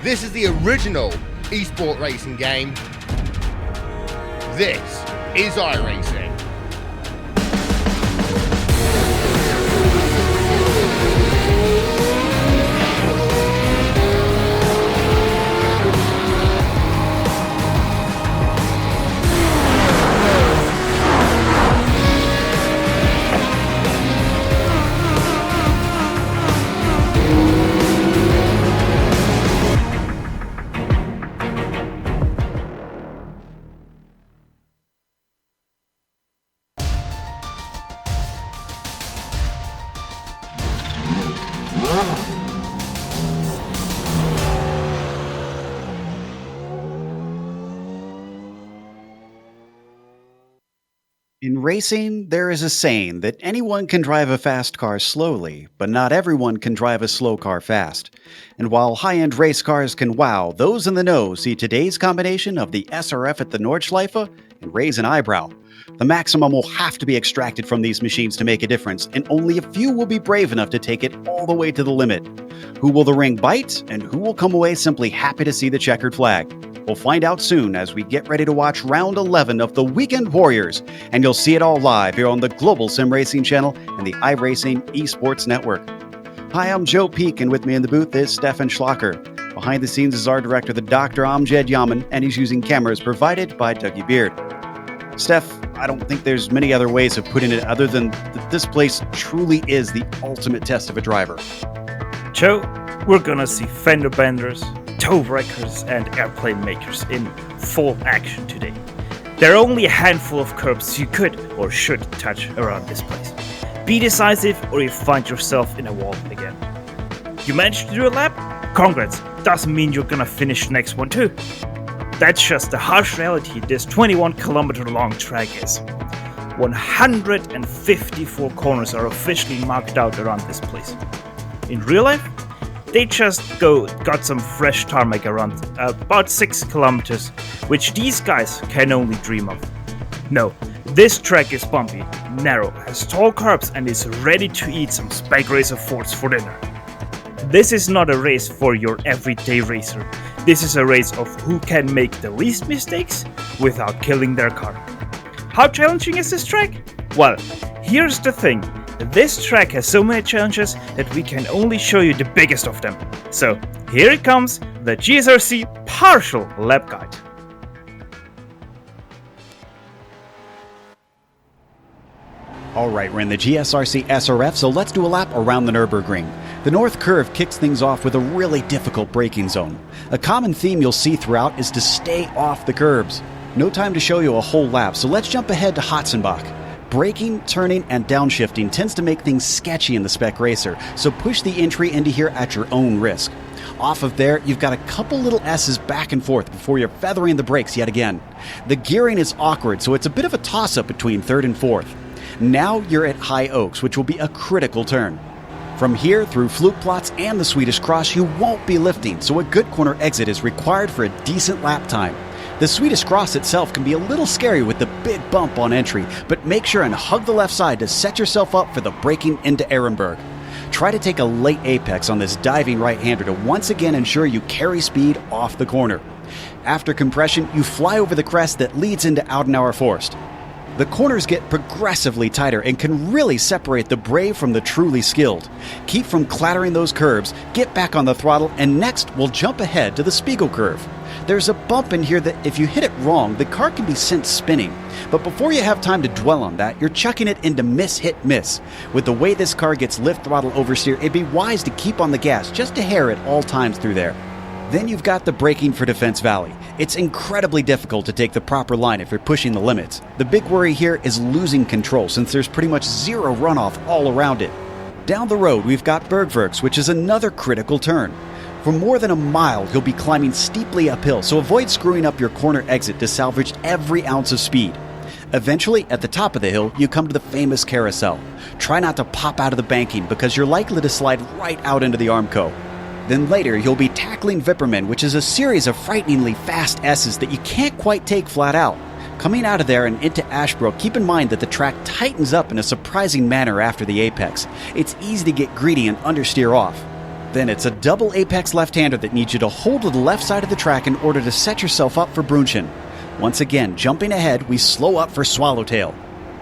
This is the original esport racing game. This is iRacing. In racing, there is a saying that anyone can drive a fast car slowly, but not everyone can drive a slow car fast. And while high-end race cars can wow, those in the know see today's combination of the SRF at the Nordschleife and raise an eyebrow. The maximum will have to be extracted from these machines to make a difference, and only a few will be brave enough to take it all the way to the limit. Who will the ring bite, and who will come away simply happy to see the checkered flag? We'll find out soon as we get ready to watch round 11 of the Weekend Warriors, and you'll see it all live here on the Global SimRacing Channel and the iRacing Esports Network. Hi, I'm Joe Peak, and with me in the booth is Stefan Schlacker. Behind the scenes is our director, the Dr. Amjad Yaman, and he's using cameras provided by Dougie Beard. Steph, I don't think there's many other ways of putting it other than that this place truly is the ultimate test of a driver. Joe, we're gonna see fender benders, toe wreckers, and airplane makers in full action today. There are only a handful of curbs you could or should touch around this place. Be decisive or you find yourself in a wall again. You managed to do a lap? Congrats, doesn't mean you're gonna finish the next one too. That's just the harsh reality this 21-kilometer long track is. 154 corners are officially marked out around this place. In real life, they just got some fresh tarmac around about 6 kilometers, which these guys can only dream of. No, this track is bumpy, narrow, has tall curbs, and is ready to eat some Spec Racer Fords for dinner. This is not a race for your everyday racer. This is a race of who can make the least mistakes without killing their car. How challenging is this track? Well, here's the thing. This track has so many challenges that we can only show you the biggest of them. So, here it comes, the GSRC partial lap guide. Alright, we're in the GSRC SRF, so let's do a lap around the Nürburgring. The north curve kicks things off with a really difficult braking zone. A common theme you'll see throughout is to stay off the curbs. No time to show you a whole lap, so let's jump ahead to Hotzenbach. Braking, turning, and downshifting tends to make things sketchy in the Spec Racer, so push the entry into here at your own risk. Off of there, you've got a couple little S's back and forth before you're feathering the brakes yet again. The gearing is awkward, so it's a bit of a toss-up between third and fourth. Now you're at High Oaks, which will be a critical turn. From here, through Flugplatz and the Swedish Cross, you won't be lifting, so a good corner exit is required for a decent lap time. The Swedish Cross itself can be a little scary with the big bump on entry, but make sure and hug the left side to set yourself up for the braking into Ehrenberg. Try to take a late apex on this diving right-hander to once again ensure you carry speed off the corner. After compression, you fly over the crest that leads into Audenauer Forst. The corners get progressively tighter and can really separate the brave from the truly skilled. Keep from clattering those curbs, get back on the throttle, and next we'll jump ahead to the Spiegel curve. There's a bump in here that if you hit it wrong, the car can be sent spinning. But before you have time to dwell on that, you're chucking it into miss-hit-miss. With the way this car gets lift throttle oversteer, it'd be wise to keep on the gas just a hair at all times through there. Then you've got the braking for Defense Valley. It's incredibly difficult to take the proper line if you're pushing the limits. The big worry here is losing control since there's pretty much zero runoff all around it. Down the road, we've got Bergwerks, which is another critical turn. For more than a mile, you'll be climbing steeply uphill, so avoid screwing up your corner exit to salvage every ounce of speed. Eventually, at the top of the hill, you come to the famous carousel. Try not to pop out of the banking because you're likely to slide right out into the Armco. Then later, you'll be tackling Vipperman, which is a series of frighteningly fast S's that you can't quite take flat out. Coming out of there and into Ashbrook, keep in mind that the track tightens up in a surprising manner after the apex. It's easy to get greedy and understeer off. Then it's a double apex left-hander that needs you to hold to the left side of the track in order to set yourself up for Brunchen. Once again, jumping ahead, we slow up for Swallowtail.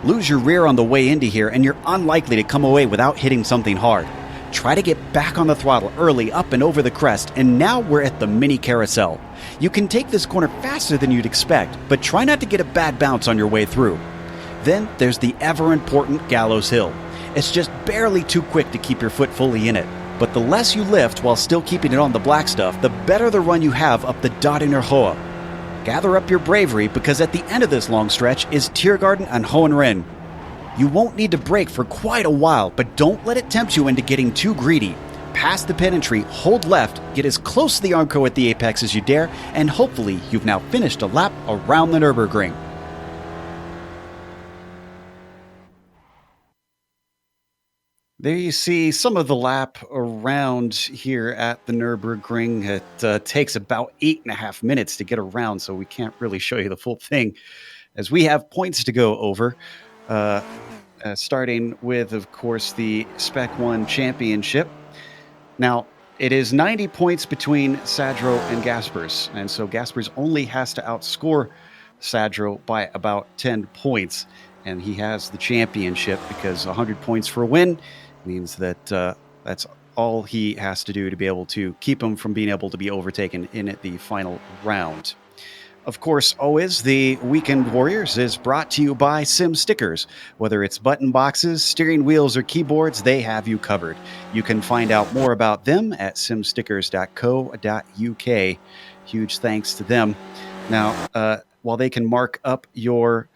Lose your rear on the way into here and you're unlikely to come away without hitting something hard. Try to get back on the throttle early up and over the crest, and now we're at the mini carousel. You can take this corner faster than you'd expect, but try not to get a bad bounce on your way through. Then there's the ever-important Gallows Hill. It's just barely too quick to keep your foot fully in it. But the less you lift while still keeping it on the black stuff, the better the run you have up the Dodinger Hoa. Gather up your bravery, because at the end of this long stretch is Tiergarten and Hohenrenn. You won't need to brake for quite a while, but don't let it tempt you into getting too greedy. Pass the pit entry, hold left, get as close to the Armco at the apex as you dare, and hopefully you've now finished a lap around the Nürburgring. There you see some of the lap around here at the Nürburgring. It takes about 8.5 minutes to get around, so we can't really show you the full thing, as we have points to go over. Starting with, of course, the Spec 1 Championship. Now, it is 90 points between Sadro and Gaspers, and so Gaspers only has to outscore Sadro by about 10 points, and he has the championship because 100 points for a win means that that's all he has to do to be able to keep him from being able to be overtaken in the final round. Of course, always, the Weekend Warriors is brought to you by Sim Stickers. Whether it's button boxes, steering wheels, or keyboards, they have you covered. You can find out more about them at simstickers.co.uk. Huge thanks to them. Now, while they can mark up your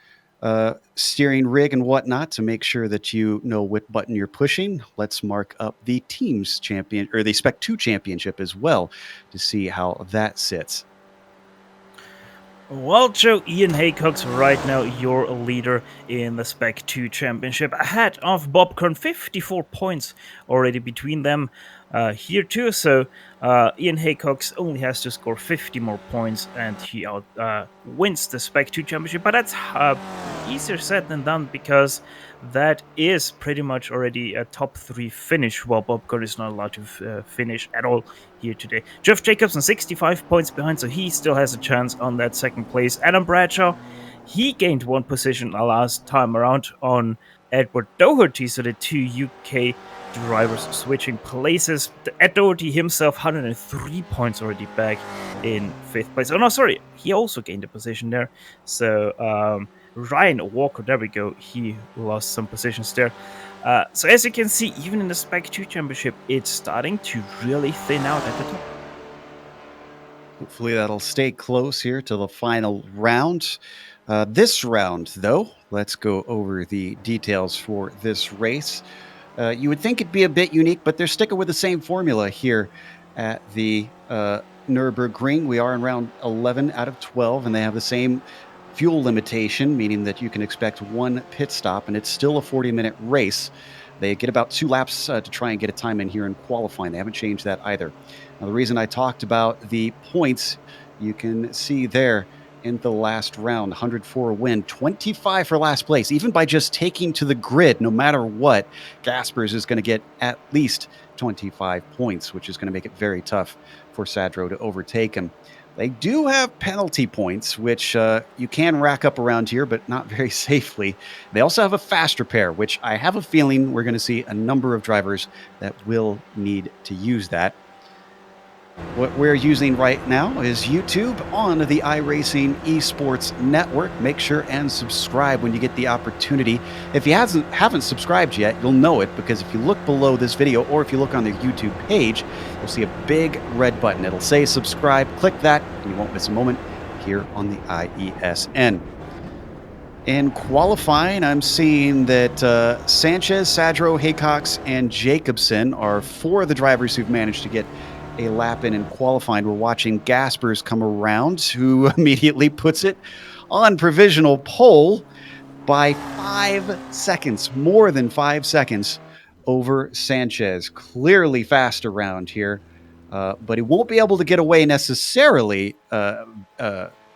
steering rig and whatnot to make sure that you know what button you're pushing, let's mark up the team's champion, or the Spec 2 championship as well, to see how that sits. Well, Joe, Ian Haycock's right now your leader in the Spec 2 Championship, ahead of Bob Kern, 54 points already between them here too. So Ian Haycock's only has to score 50 more points and he wins the Spec 2 Championship. But that's easier said than done, because that is pretty much already a top 3 finish, while Bob Kern is not allowed to finish at all here today. Jeff Jacobson 65 points behind, so he still has a chance on that second place. Adam Bradshaw, he gained 1 position last time around on Edward Doherty, so the 2 UK drivers switching places. Ed Doherty himself 103 points already back in 5th place. Oh no, sorry, he also gained a position there. So Ryan Walker, there we go, he lost some positions there. So as you can see, even in the Spec 2 Championship, it's starting to really thin out at the top. Hopefully that'll stay close here to the final round. This round, though, let's go over the details for this race. You would think it'd be a bit unique, but they're sticking with the same formula here at the Nürburgring. We are in round 11 out of 12, and they have the same fuel limitation, meaning that you can expect 1 pit stop, and it's still a 40-minute race. They get about 2 laps to try and get a time in here in qualifying. They haven't changed that either. Now, the reason I talked about the points, you can see there in the last round, 104 a win, 25 for last place. Even by just taking to the grid, no matter what, Gaspers is going to get at least 25 points, which is going to make it very tough for Sadro to overtake him. They do have penalty points, which you can rack up around here, but not very safely. They also have a fast repair, which I have a feeling we're going to see a number of drivers that will need to use that. What we're using right now is YouTube on the iRacing Esports Network. Make sure and subscribe when you get the opportunity. If you haven't subscribed yet, you'll know it, because if you look below this video, or if you look on the YouTube page, you'll see a big red button. It'll say subscribe. Click that, and you won't miss a moment here on the IESN. In qualifying, I'm seeing that Sanchez, Sadro, Haycox, and Jacobson are 4 of the drivers who've managed to get a lap in qualifying. We're watching Gaspers come around, who immediately puts it on provisional pole by 5 seconds, more than 5 seconds over Sanchez. Clearly fast around here, but he won't be able to get away necessarily,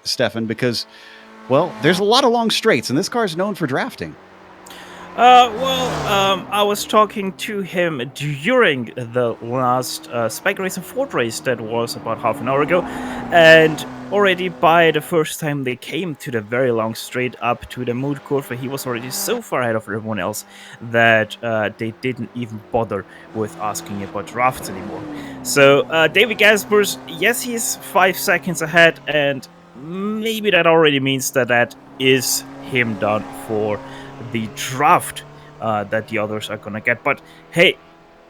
Stefan, because, well, there's a lot of long straights, and this car is known for drafting. I was talking to him during the last Spec Racer Ford race that was about half an hour ago, and already by the first time they came to the very long straight up to the mood curve, he was already so far ahead of everyone else that they didn't even bother with asking about drafts anymore. So David Gaspers, yes, he's 5 seconds ahead, and maybe that already means that is him done for the draft that the others are gonna get. But hey,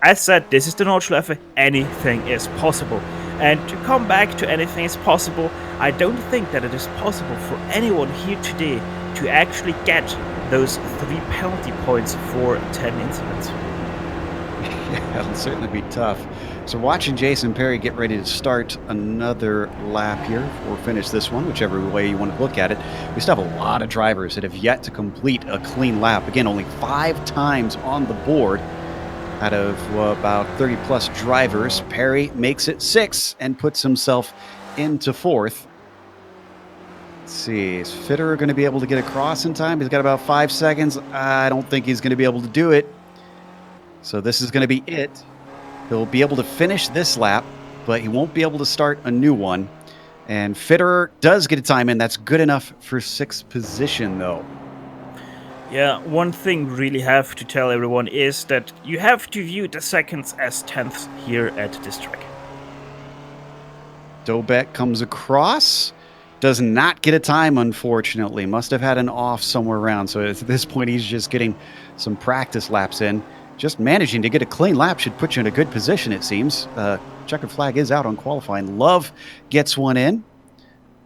as said, this is the Nordschleife. Anything is possible. And to come back to anything is possible, I don't think that it is possible for anyone here today to actually get those 3 penalty points for 10 incidents. Yeah, it'll certainly be tough. So watching Jason Perry get ready to start another lap here, or finish this one, whichever way you want to look at it. We still have a lot of drivers that have yet to complete a clean lap. Again, only 5 times on the board out of about 30-plus drivers. Perry makes it 6 and puts himself into 4th. Let's see, is Fitterer going to be able to get across in time? He's got about 5 seconds. I don't think he's going to be able to do it. So this is going to be it. He'll be able to finish this lap, but he won't be able to start a new one. And Fitterer does get a time in. That's good enough for 6th position, though. Yeah, one thing really have to tell everyone is that you have to view the seconds as tenths here at this track. Dobek comes across. Does not get a time, unfortunately. Must have had an off somewhere around. So at this point, he's just getting some practice laps in. Just managing to get a clean lap should put you in a good position, it seems. Checkered flag is out on qualifying. Love gets one in.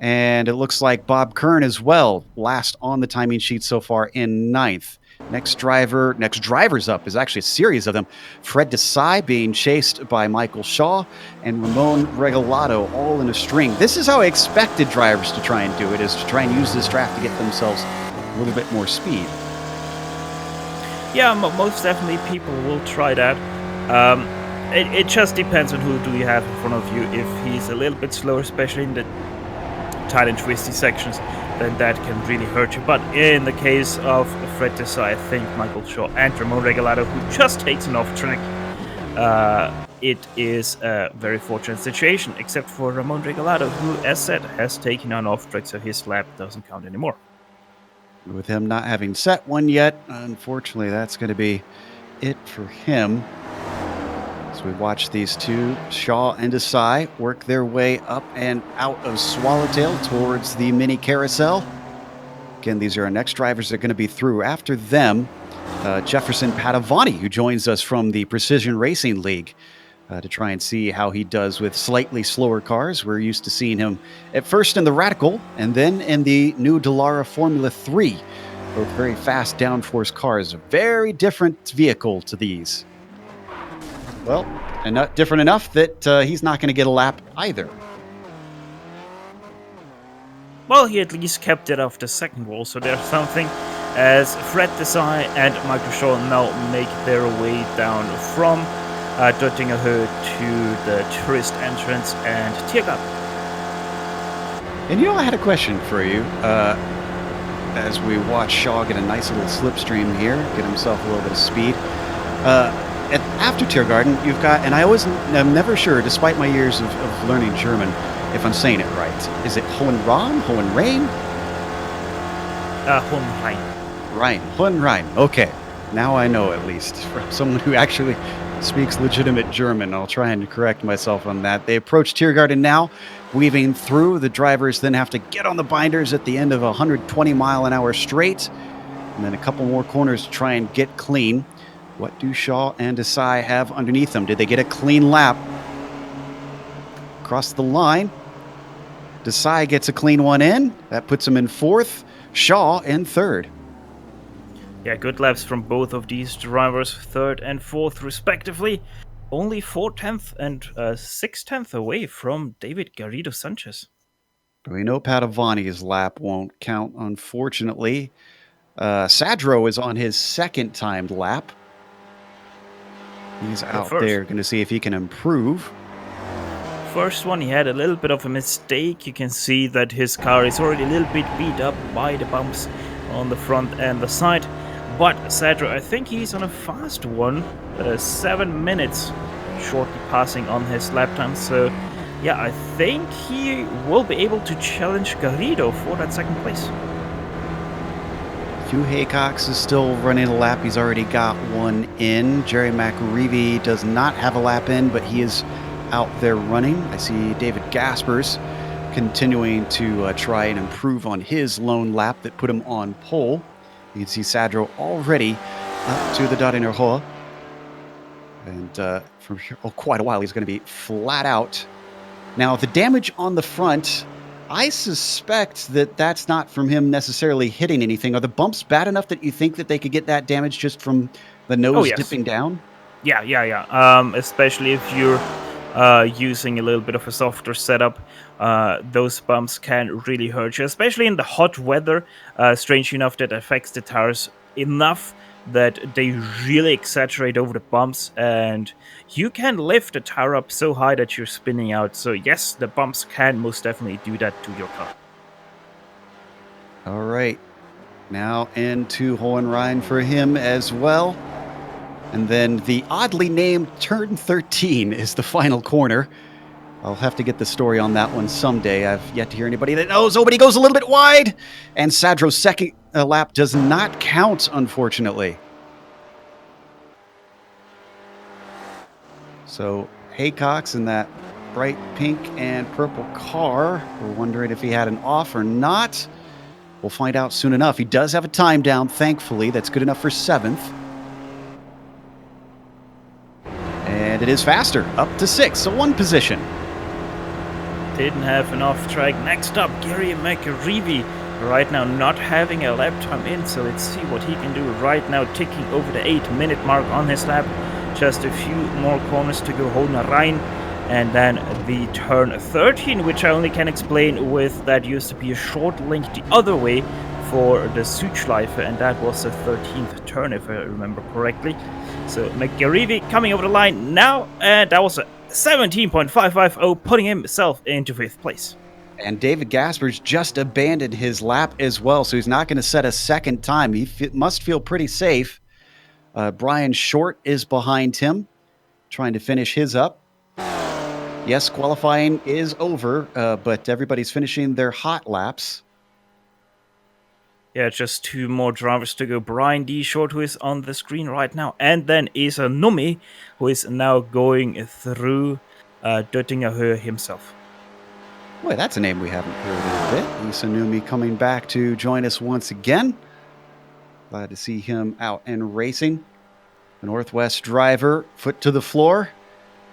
And it looks like Bob Kern as well, last on the timing sheet so far in 9th. Next drivers up is actually a series of them. Fred Desai being chased by Michael Shaw and Ramon Regalado all in a string. This is how I expected drivers to try and do it, is to try and use this draft to get themselves a little bit more speed. Yeah, most definitely people will try that. It just depends on who do you have in front of you. If he's a little bit slower, especially in the tight and twisty sections, then that can really hurt you. But in the case of Fred Desai, I think Michael Shaw and Ramon Regalado, who just takes an off track, it is a very fortunate situation, except for Ramon Regalado, who, as said, has taken an off track, so his lap doesn't count anymore. With him not having set one yet, unfortunately, that's going to be it for him. So we watch these two, Shaw and Desai, work their way up and out of Swallowtail towards the mini carousel. Again, these are our next drivers that are going to be through. After them, Jefferson Padavani, who joins us from the Precision Racing League to try and see how he does with slightly slower cars. We're used to seeing him at first in the Radical and then in the new Dallara Formula 3. Both very fast downforce cars. A very different vehicle to these. Well, and not different enough that he's not going to get a lap either. Well, he at least kept it off the second wall, so there's something. As Fred Desai and Michael Shaw now make their way down from Döttingerhöhe to the tourist entrance and Tiergarten. And you know, I had a question for you. As we watch Shaw get a nice little slipstream here, get himself a little bit of speed. After Tiergarten, you've got, and I'm never sure, despite my years of learning German, if I'm saying it right. Is it Hohenrhein? Hohenrhein? Hohenrhein. Hohenrhein. Okay. Now I know, at least, from someone who actually speaks legitimate German. I'll try and correct myself on that. They approach Tiergarten now, weaving through. The drivers then have to get on the binders at the end of a 120-mile-an-hour straight, and then a couple more corners to try and get clean. What do Shaw and Desai have underneath them? Did they get a clean lap? Across the line, Desai gets a clean one in. That puts him in 4th. Shaw in 3rd. Yeah, good laps from both of these drivers, 3rd and 4th respectively. Only 4/10 and 6/10 away from David Garrido Sanchez. We know Padavani's lap won't count, unfortunately. Sadro is on his 2nd timed lap. He's out there, going to see if he can improve. First one, he had a little bit of a mistake. You can see that his car is already a little bit beat up by the bumps on the front and the side. But Sadro, I think he's on a fast one, 7 minutes shortly passing on his lap time. So yeah, I think he will be able to challenge Garrido for that second place. Hugh Haycox is still running a lap. He's already got one in. Jerry McAreevy does not have a lap in, but he is out there running. I see David Gaspers continuing to try and improve on his lone lap that put him on pole. You can see Sadro already up to the Darinurhoa. And from here, quite a while, he's going to be flat out. Now, the damage on the front, I suspect that that's not from him necessarily hitting anything. Are the bumps bad enough that you think that they could get that damage just from the nose dipping down? Yeah. Especially if you're using a little bit of a softer setup, those bumps can really hurt you, especially in the hot weather. Strange enough, that affects the tires enough that they really exaggerate over the bumps, and you can lift the tire up so high that you're spinning out. So yes, the bumps can most definitely do that to your car. All right, now into Hohenrhein for him as well. And then the oddly named turn 13 is the final corner. I'll have to get the story on that one someday. I've yet to hear anybody that knows. Oh, but he goes a little bit wide. And Sadro's second lap does not count, unfortunately. So Haycox in that bright pink and purple car. We're wondering if he had an off or not. We'll find out soon enough. He does have a time down, thankfully. That's good enough for 7th. And it is faster, up to 6th, so 1 position. Didn't have an off track. Next up, Gary McAreevy. Right now not having a lap time in, so let's see what he can do right now, ticking over the 8-minute mark on his lap. Just a few more corners to go, Hohenrhein. And then the turn 13, which I only can explain with that used to be a short link the other way for the Nordschleife, and that was the 13th turn if I remember correctly. So McAreevy coming over the line now, and that was a 17.550, putting himself into 5th place. And David Gaspers just abandoned his lap as well, so he's not going to set a second time. He must feel pretty safe. Brian Short is behind him, trying to finish his up. Yes, qualifying is over, but everybody's finishing their hot laps. Yeah, just 2 more drivers to go. Brian D. Short, who is on the screen right now, and then Isa Numi, who is now going through Döttinger himself. Boy, that's a name we haven't heard in a bit. Isa Numi coming back to join us once again. Glad to see him out and racing. The Northwest driver, foot to the floor,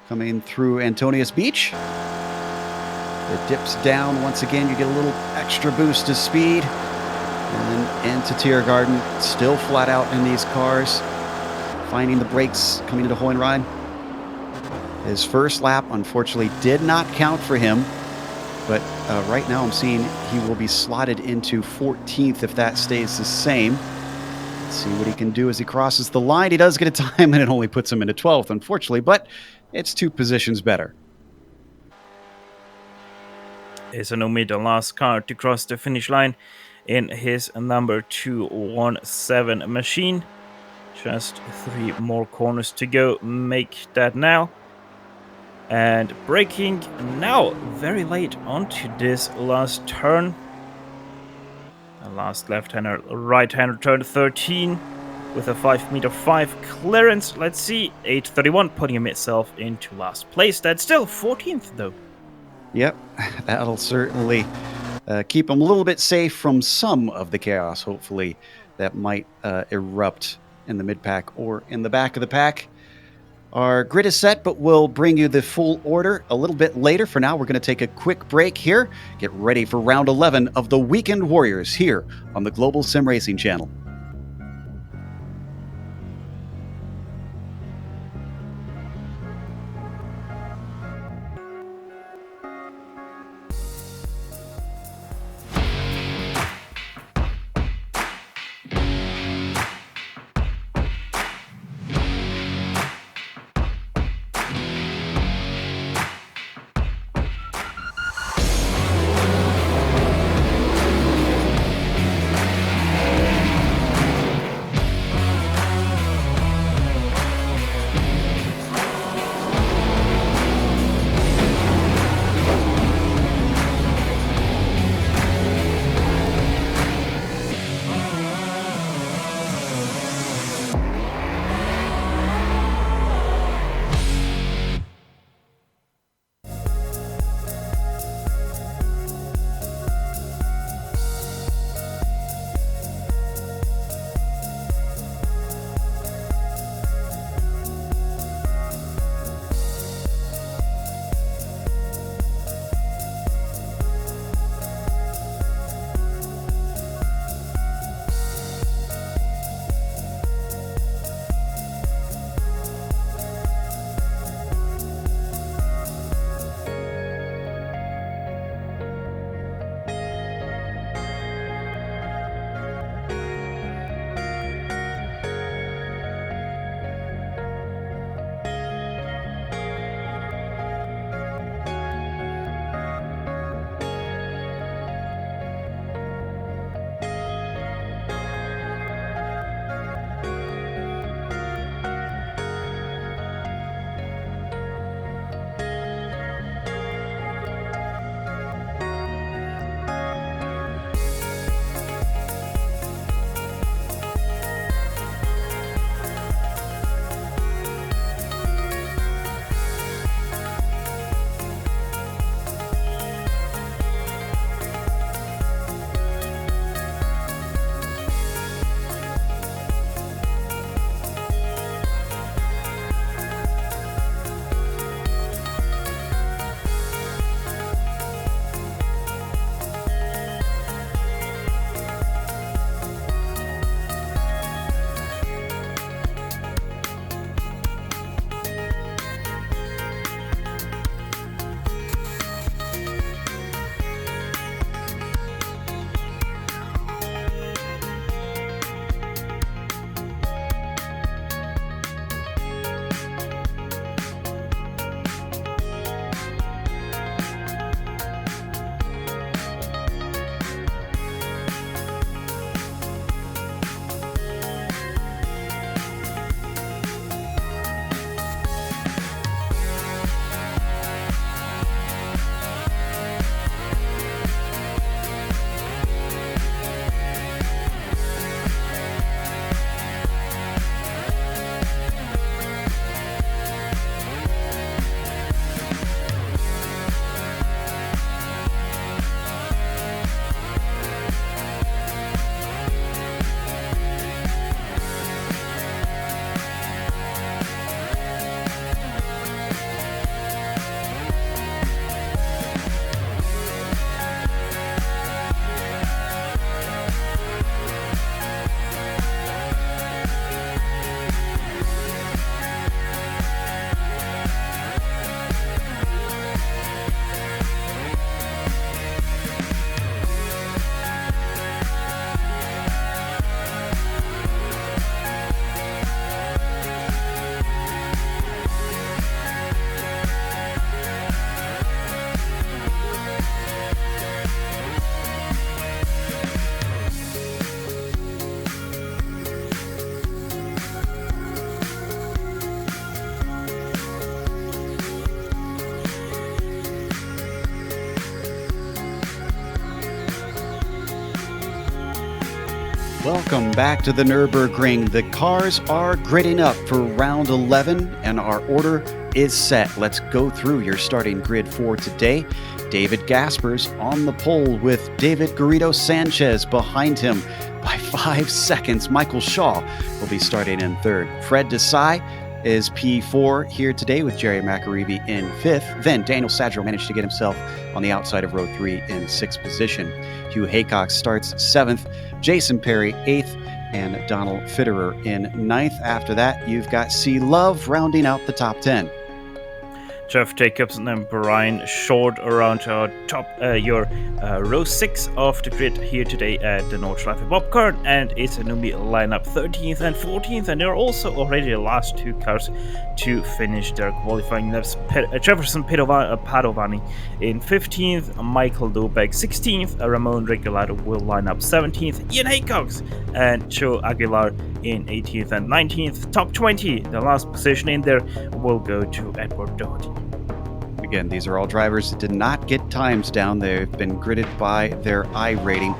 coming through Antonius Beach. It dips down once again. You get a little extra boost of speed. And then into Tiergarten, still flat out in these cars. Finding the brakes coming into Hohenrhein. His first lap, unfortunately, did not count for him. But right now I'm seeing he will be slotted into 14th if that stays the same. Let's see what he can do as he crosses the line. He does get a time, and it only puts him into 12th, unfortunately. But it's 2 positions better. Isanomi, the last car to cross the finish line in his number 217 machine. Just 3 more corners to go. Make that now. And braking now very late onto this last turn. The last left-hander, right-hander turn 13 with a 5.5 clearance. Let's see, 8:31, putting himself into last place. That's still 14th though. Yep, that'll certainly keep him a little bit safe from some of the chaos, hopefully, that might erupt in the mid-pack or in the back of the pack. Our grid is set, but we'll bring you the full order a little bit later. For now, we're going to take a quick break here. Get ready for round 11 of the Weekend Warriors here on the Global SimRacing Channel. Welcome back to the Nürburgring. The cars are gridding up for round 11 and our order is set. Let's go through your starting grid for today. David Gaspers on the pole with David Garrido Sanchez behind him by 5 seconds. Michael Shaw will be starting in third. Fred Desai is P4 here today with Jerry McAreevy in 5th. Then Daniel Sadro managed to get himself on the outside of row 3 in 6th position. Hugh Haycock starts 7th. Jason Perry 8th, and Donald Fitterer in 9th. After that, you've got C. Love rounding out the top 10. Jeff Jacobson and Brian Short around your row 6 of the grid here today at the Nordschleife Popcorn, and it's a newbie lineup 13th and 14th, and they're also already the last 2 cars to finish their qualifying laps. Jefferson Padovani in 15th, Michael Dobek 16th, Ramon Regalado will line up 17th, Ian Haycox and Joe Aguilar in 18th and 19th. Top 20, the last position in there, will go to Edward Doherty. Again, these are all drivers that did not get times down. They've been gridded by their iRating.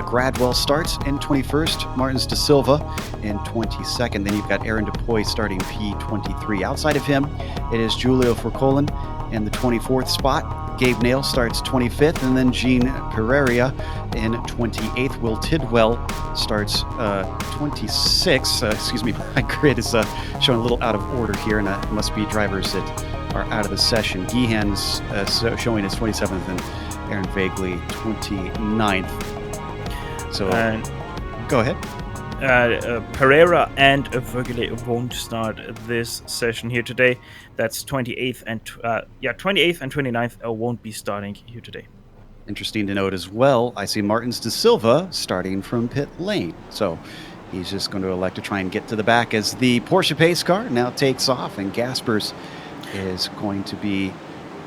Gradwell starts in 21st, Martins de Silva in 22nd. Then you've got Aaron DePoy starting P23. Outside of him, it is Julio Forcolin in the 24th spot. Gabe Nail starts 25th, and then Gene Pereira in 28th. Will Tidwell starts 26th. My grid is showing a little out of order here, and it must be drivers that are out of the session. Gehan's showing his 27th, and Aaron Vagley 29th. So, go ahead. Pereira and Vergele won't start this session here today. That's 28th and 29th won't be starting here today. Interesting to note as well, I see Martins de Silva starting from pit lane. So he's just going to elect to try and get to the back as the Porsche pace car now takes off, and Gaspers is going to be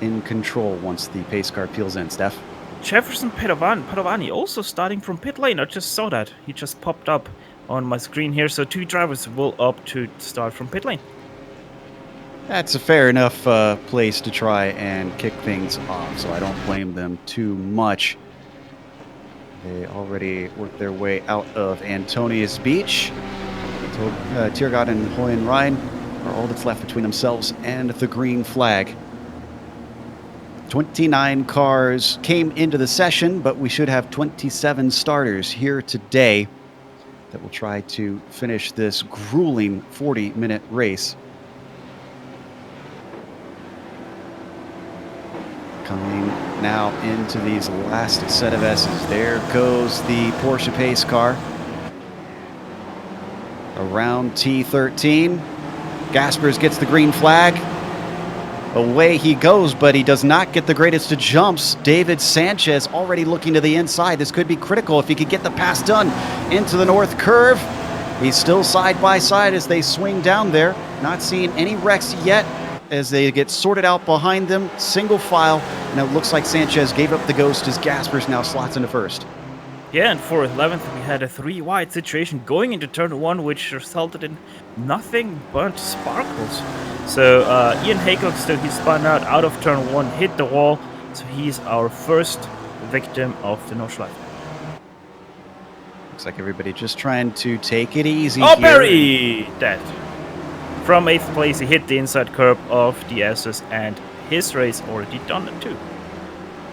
in control once the pace car peels in. Steph? Jefferson Padovani also starting from pit lane. I just saw that. He just popped up on my screen here. So 2 drivers will opt to start from pit lane. That's a fair enough place to try and kick things off, so I don't blame them too much. They already worked their way out of Antonius Beach. Tiergott and Hoyen Rhein are all that's left between themselves and the green flag. 29 cars came into the session, but we should have 27 starters here today that will try to finish this grueling 40-minute race. Coming now into these last set of S's. There goes the Porsche pace car. Around T13. Gaspers gets the green flag. Away he goes, but he does not get the greatest of jumps. David Sanchez already looking to the inside. This could be critical if he could get the pass done into the north curve. He's still side by side as they swing down there. Not seeing any wrecks yet as they get sorted out behind them. Single file, and it looks like Sanchez gave up the ghost as Gaspers now slots into first. Yeah, and for 11th, we had a 3-wide situation going into turn 1, which resulted in nothing but sparkles. So Ian Haycock still, he spun out of turn 1, hit the wall. So he's our first victim of the Nordschleife. Looks like everybody just trying to take it easy Oh, here. Perry! Dead. From 8th place, he hit the inside curb of the S's, and his race already done too.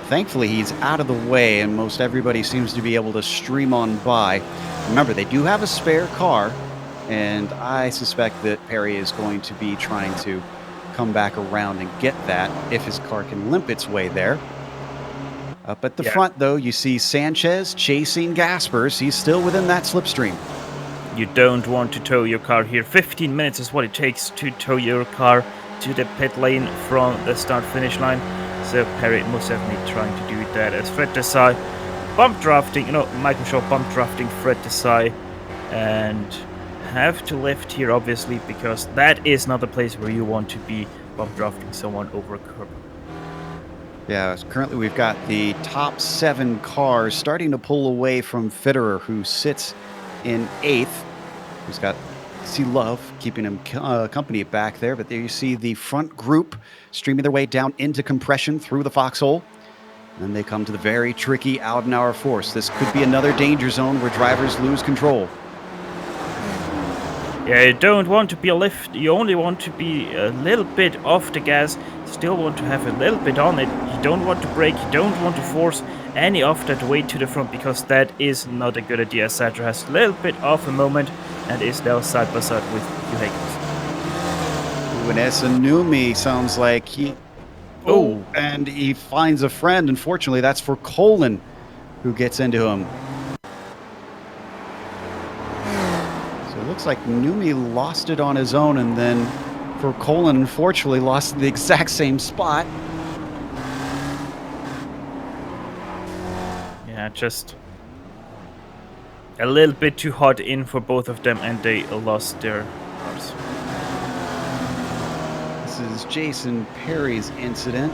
Thankfully, he's out of the way, and most everybody seems to be able to stream on by. Remember, they do have a spare car, and I suspect that Perry is going to be trying to come back around and get that if his car can limp its way there. Up at the front, though, you see Sanchez chasing Gaspers. He's still within that slipstream. You don't want to tow your car here. 15 minutes is what it takes to tow your car to the pit lane from the start-finish line. So Perry most definitely trying to do that as Fred Desai bump drafting, Michael Shaw bump drafting Fred Desai, and have to left here obviously because that is not the place where you want to be bump drafting someone over a curb. Yeah, currently we've got the top 7 cars starting to pull away from Fitterer, who sits in 8th. Who's got C. Love keeping him company back there, but there you see the front group streaming their way down into compression through the foxhole. Then they come to the very tricky Oudenauer Force. This could be another danger zone where drivers lose control. Yeah, you don't want to be a lift. You only want to be a little bit off the gas. Still want to have a little bit on it. You don't want to brake. You don't want to force any of that weight to the front, because that is not a good idea. Sadra has a little bit of a moment and is now side by side with Juhakis. Ooh, and Esanumi sounds like he... Oh, and he finds a friend. Unfortunately, that's for Colin, who gets into him. So it looks like Numi lost it on his own, and then for Colin, unfortunately, lost the exact same spot. Yeah, just a little bit too hot in for both of them, and they lost their cars. This is Jason Perry's incident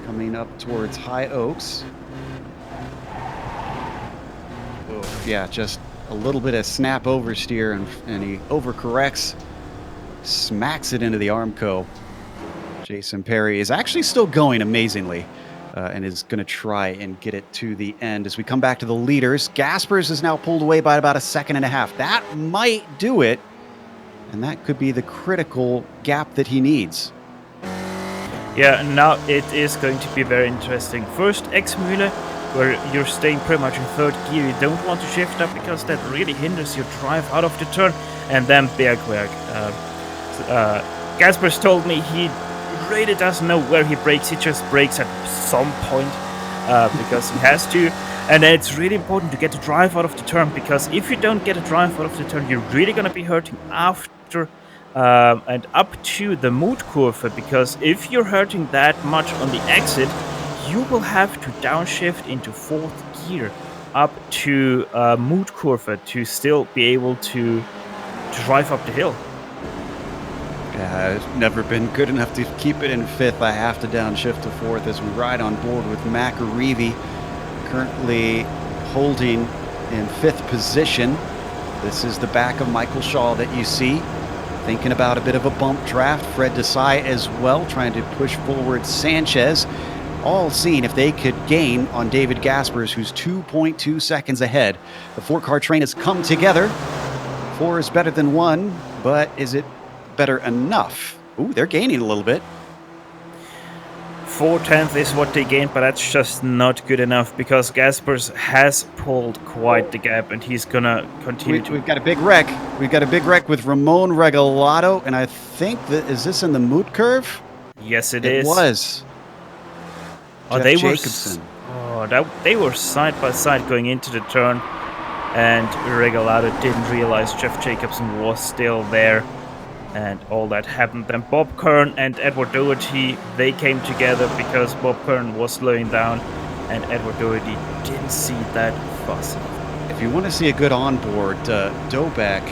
coming up towards High Oaks. Oh, yeah, just a little bit of snap oversteer, and he overcorrects, smacks it into the Armco. Jason Perry is actually still going amazingly, and is going to try and get it to the end. As we come back to the leaders, Gaspers is now pulled away by about a second and a half. That might do it, and that could be the critical gap that he needs. Yeah, now it is going to be very interesting. First, X-Mühle, where you're staying pretty much in third gear. You don't want to shift up because that really hinders your drive out of the turn. And then Bergwerk. Gaspers told me he really doesn't know where he brakes. He just brakes at some point because he has to. And it's really important to get the drive out of the turn, because if you don't get a drive out of the turn, you're really going to be hurting after and up to the mood curve, because if you're hurting that much on the exit, you will have to downshift into fourth gear up to mood curve to still be able to drive up the hill. Yeah, I've never been good enough to keep it in fifth. I have to downshift to fourth as we ride on board with McAreevy, currently holding in fifth position. This is the back of Michael Shaw that you see, thinking about a bit of a bump draft. Fred Desai as well, trying to push forward Sanchez, all seeing if they could gain on David Gaspers, who's 2.2 seconds ahead. The four-car train has come together. 4 is better than 1, but is it better enough? Ooh, they're gaining a little bit. 4/10 is what they gained, but that's just not good enough, because Gaspers has pulled quite the gap, and he's gonna continue to... We've got a big wreck. We've got a big wreck with Ramon Regalado, and I think that... Is this in the mood curve? Yes, it is. It was. Oh, they were side by side going into the turn, and Regalado didn't realize Jeff Jacobson was still there, and all that happened. Then Bob Kern and Edward Doherty, they came together because Bob Kern was slowing down, and Edward Doherty didn't see that fast enough. If you want to see a good onboard, Dobek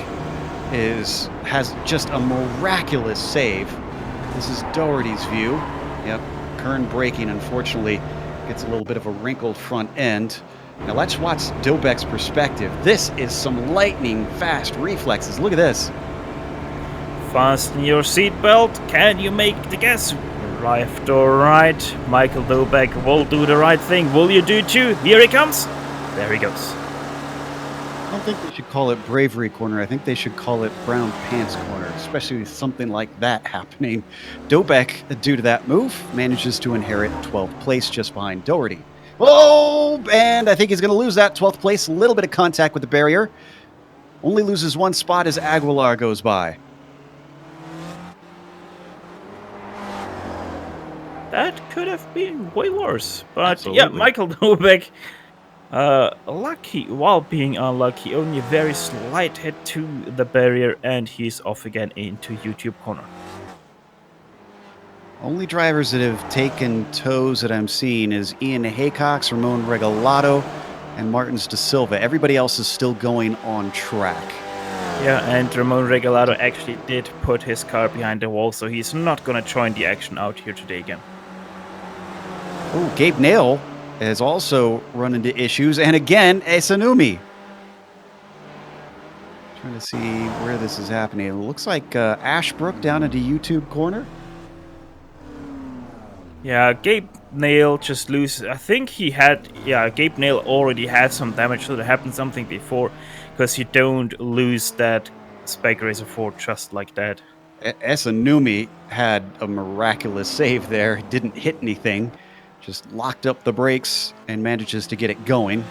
has just a miraculous save. This is Doherty's view. Yep, Kern braking, unfortunately, gets a little bit of a wrinkled front end. Now let's watch Dobek's perspective. This is some lightning fast reflexes. Look at this. Fasten your seatbelt. Can you make the guess? Left or right? Michael Dobek will do the right thing. Will you do too? Here he comes. There he goes. I don't think they should call it bravery corner. I think they should call it brown pants corner, especially with something like that happening. Dobek, due to that move, manages to inherit 12th place just behind Doherty. Oh, and I think he's going to lose that 12th place. A little bit of contact with the barrier. Only loses one spot as Aguilar goes by. That could have been way worse. But Absolutely. yeah, Michael Dobek, lucky while being unlucky. Only a very slight hit to the barrier, and he's off again into YouTube corner. Only drivers that have taken toes that I'm seeing is Ian Haycox, Ramon Regalado, and Martins de Silva. Everybody else is still going on track. Yeah, and Ramon Regalado actually did put his car behind the wall, so he's not going to join the action out here today again. Oh, Gabe Nail has also run into issues, and again, Esanumi. Trying to see where this is happening. It looks like Ashbrook down into YouTube corner. Yeah, Gabe Nail just lose. I think he had, Gabe Nail already had some damage, so there happened something before, because you don't lose that Spec Racer 4 just like that. Esanumi had a miraculous save there. Didn't hit anything. Just locked up the brakes and manages to get it going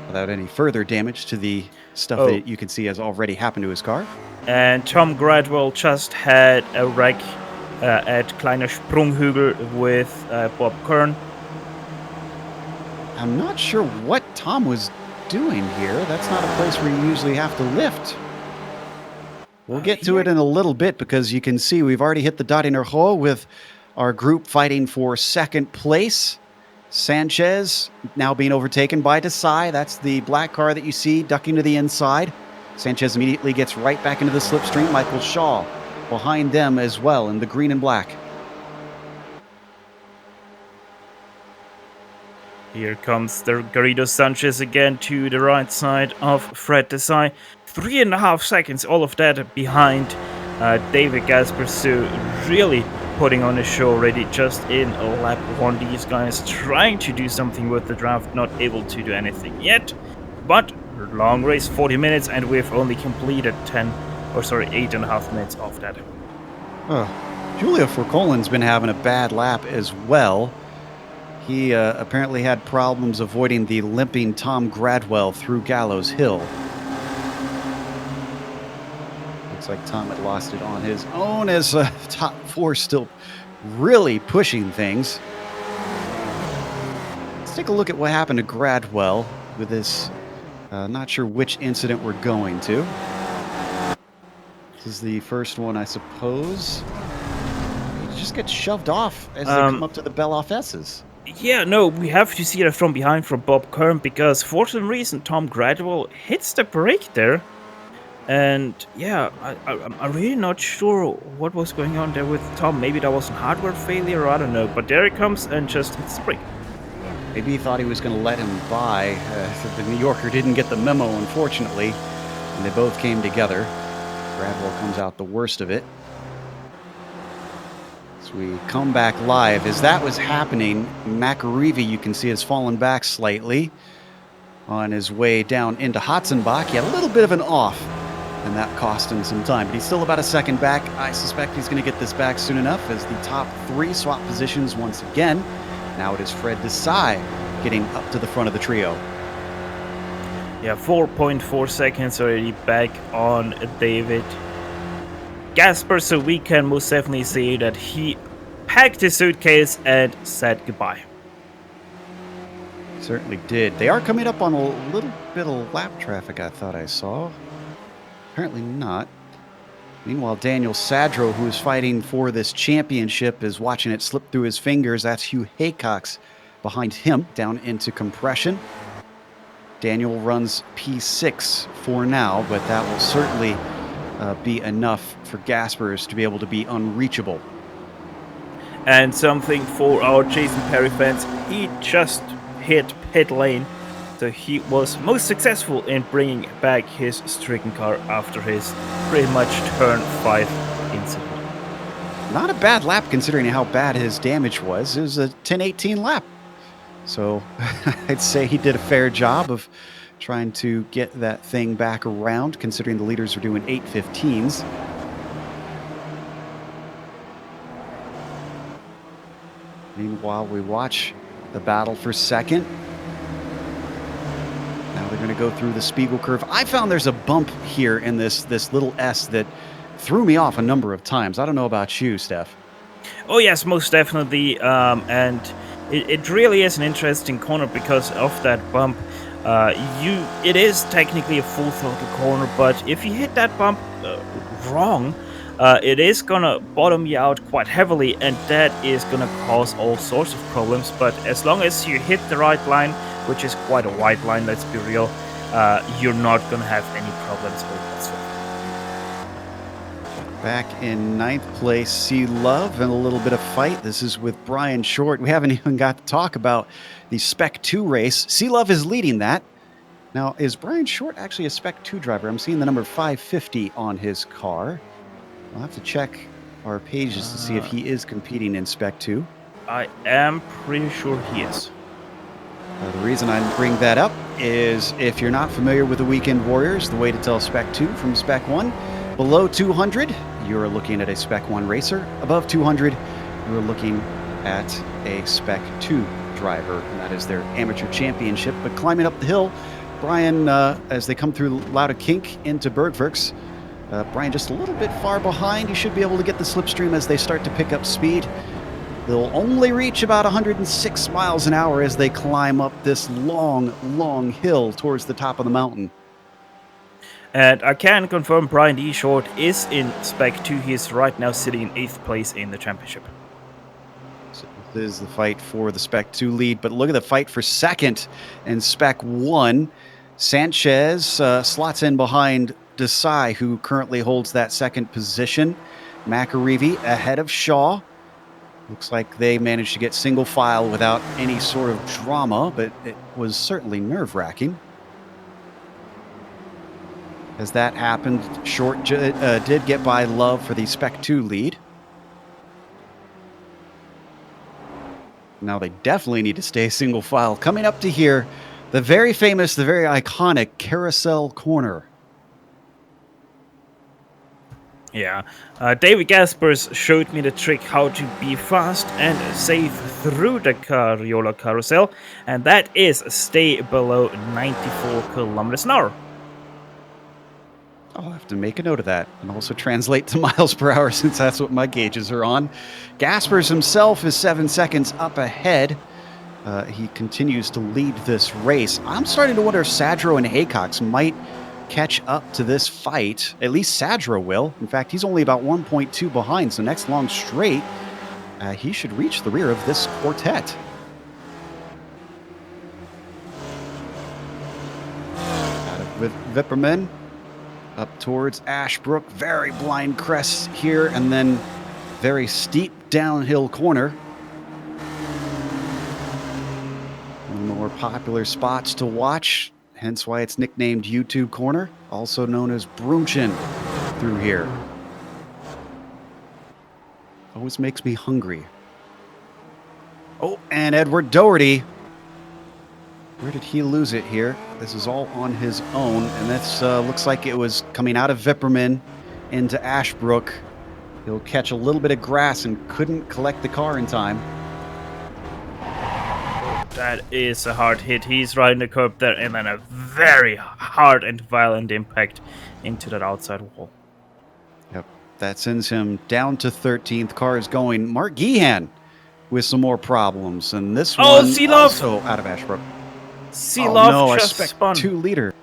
without any further damage to the stuff that you can see has already happened to his car. And Tom Gradwell just had a wreck at Kleiner Sprunghügel with Bob Kern. I'm not sure what Tom was doing here. That's not a place where you usually have to lift. We'll get to it in a little bit because you can see we've already hit the Dottinger Hole with our group fighting for second place. Sanchez now being overtaken by Desai. That's the black car that you see ducking to the inside. Sanchez immediately gets right back into the slipstream. Michael Shaw behind them as well in the green and black. Here comes the Garrido Sanchez again to the right side of Fred Desai. 3.5 seconds, all of that behind David Gasper. So really putting on a show already just in lap 1. These guys trying to do something with the draft, not able to do anything yet. But long race, 40 minutes, and we've only completed 8.5 minutes of that. Julia Forcolin's been having a bad lap as well. He apparently had problems avoiding the limping Tom Gradwell through Gallows Hill. Looks like Tom had lost it on his own as top 4 still really pushing things. Let's take a look at what happened to Gradwell with this. Not sure which incident we're going to. This is the first one, I suppose. He just gets shoved off as they come up to the Beloff S's. Yeah, no, we have to see that from behind from Bob Kern, because for some reason Tom Gradwell hits the brake there. And yeah, I'm really not sure what was going on there with Tom. Maybe that was a hardware failure, or I don't know. But there he comes and just hits the brake. Maybe he thought he was going to let him by. The New Yorker didn't get the memo, unfortunately. And they both came together. Gradwell comes out the worst of it. As we come back live, as that was happening, McAreevy, you can see, has fallen back slightly on his way down into Hotzenbach. He had a little bit of an off, and that cost him some time. But he's still about a second back. I suspect he's going to get this back soon enough as the top 3 swap positions once again. Now it is Fred Desai getting up to the front of the trio. Yeah, 4.4 seconds already back on David Gasper, so we can most definitely say that he packed his suitcase and said goodbye. Certainly did. They are coming up on a little bit of lap traffic, I thought I saw. Apparently not. Meanwhile, Daniel Sadro, who is fighting for this championship, is watching it slip through his fingers. That's Hugh Haycox behind him down into compression. Daniel runs P6 for now, but that will certainly be enough for Gaspers to be able to be unreachable. And something for our Jason Perry fans, he just hit pit lane. So he was most successful in bringing back his stricken car after his pretty much turn 5 incident. Not a bad lap considering how bad his damage was. It was a 10:18 lap. So I'd say he did a fair job of trying to get that thing back around, considering the leaders are doing 8:15s. Meanwhile, we watch the battle for second. Now they're going to go through the Spiegel curve. I found there's a bump here in this little S that threw me off a number of times. I don't know about you, Steph. Oh yes, most definitely. And it really is an interesting corner because of that bump. It is technically a full throttle corner, but if you hit that bump wrong, it is gonna bottom you out quite heavily, and that is gonna cause all sorts of problems. But as long as you hit the right line, which is quite a wide line, let's be real, you're not gonna have any problems whatsoever. Back in 9th place, C Love, and a little bit of fight. This is with Brian Short. We haven't even got to talk about the Spec 2 race. C Love is leading that. Now, is Brian Short actually a Spec 2 driver? I'm seeing the number 550 on his car. I'll have to check our pages to see if he is competing in Spec 2. I am pretty sure he is. The reason I bring that up is if you're not familiar with the Weekend Warriors, the way to tell Spec 2 from Spec 1, below 200, you're looking at a Spec 1 racer. Above 200, you're looking at a Spec 2 driver, and that is their amateur championship. But climbing up the hill, Brian, as they come through Lauda Kink into Bergwerks, Brian just a little bit far behind. You should be able to get the slipstream as they start to pick up speed. They'll only reach about 106 miles an hour as they climb up this long, long hill towards the top of the mountain. And I can confirm Brian D. Short is in Spec 2. He is right now sitting in 8th place in the championship. So this is the fight for the Spec 2 lead, but look at the fight for second in Spec 1. Sanchez slots in behind Desai, who currently holds that second position. McAreevy ahead of Shaw. Looks like they managed to get single file without any sort of drama, but it was certainly nerve-wracking. As that happened, Short did get by Love for the Spec 2 lead. Now they definitely need to stay single file. Coming up to here, the very famous, the very iconic Carousel Corner. Yeah, David Gaspers showed me the trick how to be fast and safe through the Cariola Carousel, and that is stay below 94 kilometers an hour. I'll have to make a note of that and also translate to miles per hour since that's what my gauges are on. Gaspers himself is 7 seconds up ahead. He continues to lead this race. I'm starting to wonder if Sadro and Haycox might catch up to this fight. At least Sadro will. In fact, he's only about 1.2 behind, so next long straight, he should reach the rear of this quartet. Out of Vipperman, up towards Ashbrook. Very blind crest here, and then very steep downhill corner. One of the more popular spots to watch. Hence why it's nicknamed YouTube Corner, also known as Brunchen through here. Always makes me hungry. Oh, and Edward Doherty. Where did he lose it here? This is all on his own, and this looks like it was coming out of Vipperman into Ashbrook. He'll catch a little bit of grass and couldn't collect the car in time. That is a hard hit. He's riding the curb there, and then a very hard and violent impact into that outside wall. Yep, that sends him down to 13th. Car is going. Mark Gehan with some more problems, and this one also out of Ashbrook. Seeloff just Spec spun. 2 leader.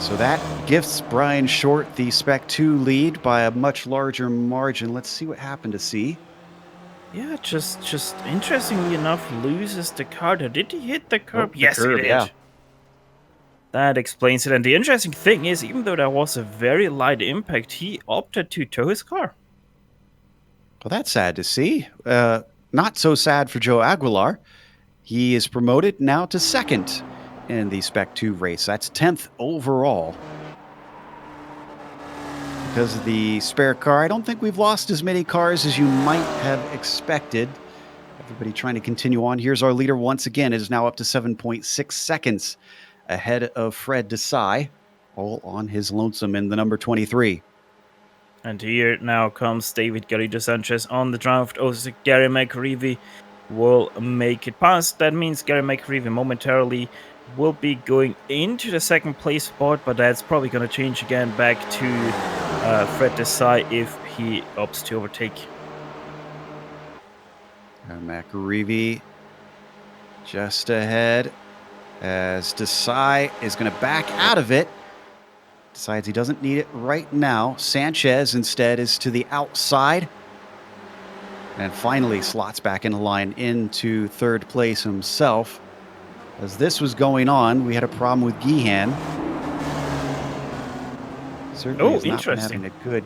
So that gifts Brian Short the Spec 2 lead by a much larger margin. Let's see what happened to C. Yeah, just interestingly enough, loses the car. Did he hit the curb? The Yes, curb, he did. yeah. That explains it. And the interesting thing is, even though that was a very light impact, he opted to tow his car. Well, that's sad to see. Not so sad for Joe Aguilar. He is promoted now to second in the Spec 2 race. That's 10th overall. Because of the spare car, I don't think we've lost as many cars as you might have expected. Everybody trying to continue on. Here's our leader once again. It is now up to 7.6 seconds ahead of Fred Desai, all on his lonesome in the number 23. And here now comes David Garrido Sanchez on the draft. Also, Gary McAreevy will make it past. That means Gary McAreevy momentarily will be going into the second place spot, but that's probably going to change again back to Fred Desai if he opts to overtake. McAreevy just ahead as Desai is going to back out of it. Decides he doesn't need it right now. Sanchez instead is to the outside. And finally slots back in the line into third place himself. As this was going on, we had a problem with Gehan. Certainly has not been having a good...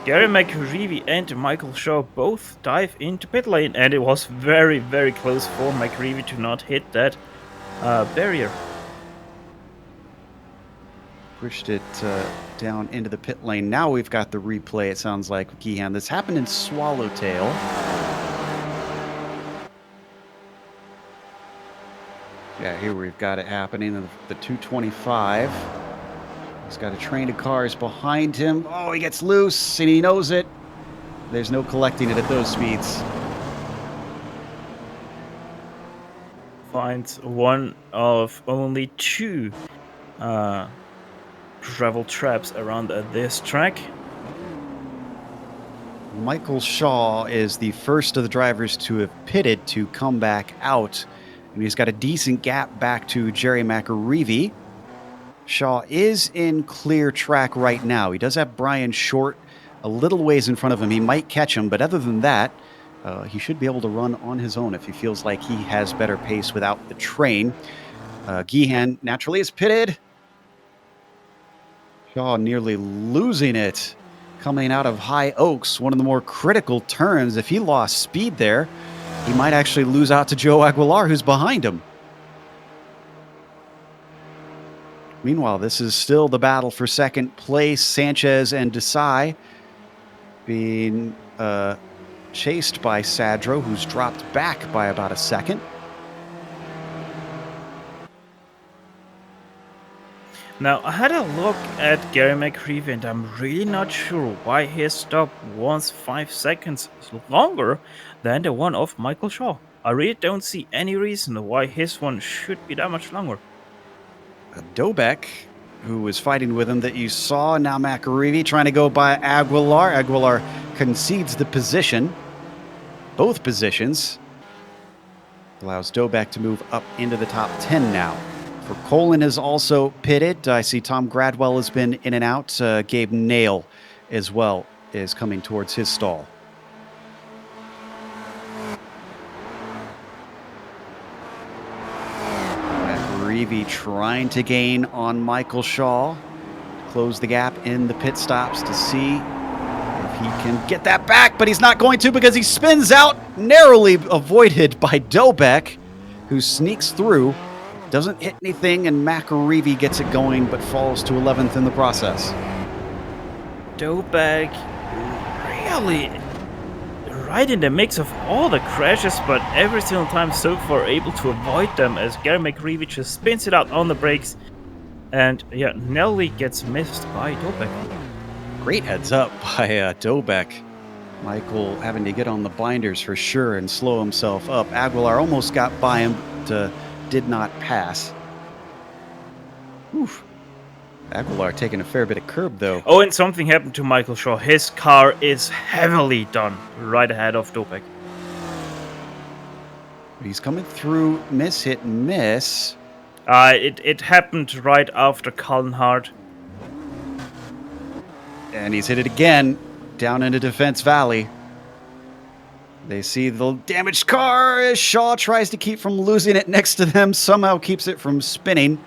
Gary McAreevy and Michael Shaw both dive into pit lane, and it was very, very close for McAreevy to not hit that barrier. Pushed it down into the pit lane. Now we've got the replay, it sounds like, with Gehan. This happened in Swallowtail. Yeah, here we've got it happening in the 225. He's got a train of cars behind him. Oh, he gets loose, and he knows it. There's no collecting it at those speeds. Finds one of only two travel traps around this track. Michael Shaw is the first of the drivers to have pitted to come back out. And he's got a decent gap back to Jerry McAreevy. Shaw is in clear track right now. He does have Brian Short a little ways in front of him. He might catch him, but other than that, he should be able to run on his own if he feels like he has better pace without the train. Gehan naturally is pitted. Shaw nearly losing it coming out of High Oaks, one of the more critical turns. If he lost speed there, he might actually lose out to Joe Aguilar, who's behind him. Meanwhile, this is still the battle for second place. Sanchez and Desai being chased by Sadro, who's dropped back by about a second. Now, I had a look at Gary McAreevy, and I'm really not sure why his stop was 5 seconds longer than the one of Michael Shaw. I really don't see any reason why his one should be that much longer. Dobek, who was fighting with him that you saw, now McAreevy trying to go by Aguilar. Aguilar concedes the position. Both positions. Allows Dobek to move up into the top 10 now. For Colin is also pitted. I see Tom Gradwell has been in and out. Gabe Nail as well is coming towards his stall. McAreevy trying to gain on Michael Shaw. Close the gap in the pit stops to see if he can get that back, but he's not going to because he spins out, narrowly avoided by Dobek, who sneaks through. Doesn't hit anything, and McAreevy gets it going, but falls to 11th in the process. Dobek really right in the mix of all the crashes, but every single time so far able to avoid them as Gary McAreevy just spins it out on the brakes. And yeah, Nelly gets missed by Dobek. Great heads up by Dobek. Michael having to get on the binders for sure and slow himself up. Aguilar almost got by him, but did not pass. Oof. Aguilar taking a fair bit of curb, though. Oh, and something happened to Michael Shaw. His car is heavily done right ahead of Dobek. He's coming through miss, hit, miss. It happened right after Cullen Hart. And he's hit it again down into Defense Valley. They see the damaged car as Shaw tries to keep from losing it next to them. Somehow keeps it from spinning.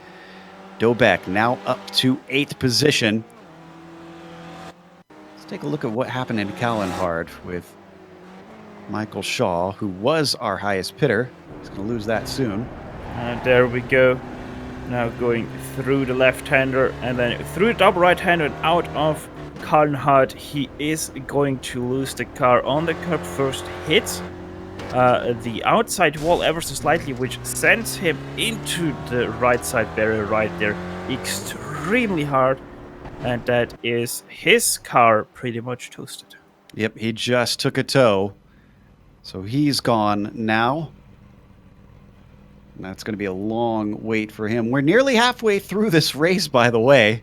Dobek now up to 8th position. Let's take a look at what happened in Callenhard with Michael Shaw, who was our highest pitter. He's going to lose that soon. And there we go. Now going through the left-hander and then through the double right-hander and out of Callenhard. He is going to lose the car on the curb first. Hits the outside wall ever so slightly, which sends him into the right side barrier right there extremely hard. And that is his car pretty much toasted. Yep, he just took a tow. So he's gone now. And that's going to be a long wait for him. We're nearly halfway through this race, by the way.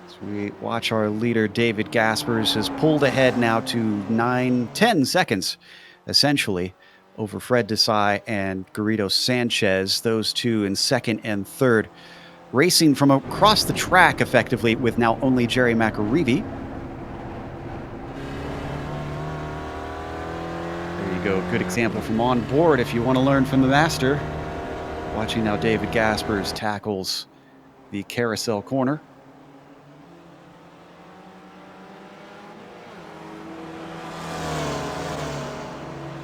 As we watch our leader, David Gaspers, has pulled ahead now to 10 seconds, essentially, over Fred Desai and Garrido Sanchez, those two in second and third. Racing from across the track, effectively, with now only Jerry McAreevy. Go. Good example from on board if you want to learn from the master. Watching how David Gaspers tackles the carousel corner.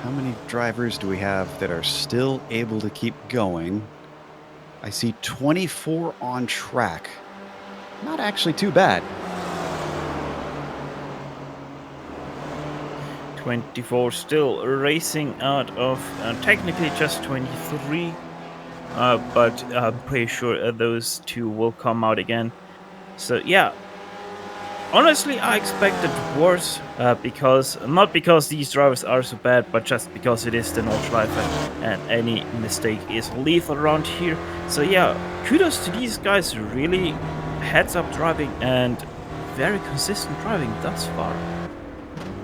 How many drivers do we have that are still able to keep going? I see 24 on track. Not actually too bad. 24 still racing out of technically just 23, but I'm pretty sure those two will come out again. So yeah, honestly I expected worse, not because these drivers are so bad, but just because it is the Nordschleife and any mistake is lethal around here. So yeah, kudos to these guys, really heads up driving and very consistent driving thus far.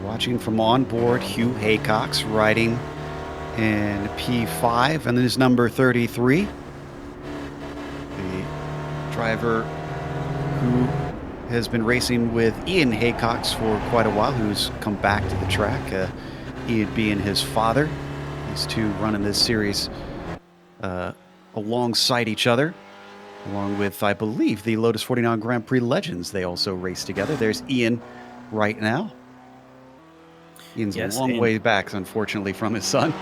Watching from on board, Hugh Haycock's riding in P5, and then his number 33. The driver who has been racing with Ian Haycock's for quite a while, who's come back to the track. Ian being his father. These two running this series alongside each other, along with, I believe, the Lotus 49 Grand Prix Legends. They also race together. There's Ian right now. Ian's a long way back, unfortunately, from his son.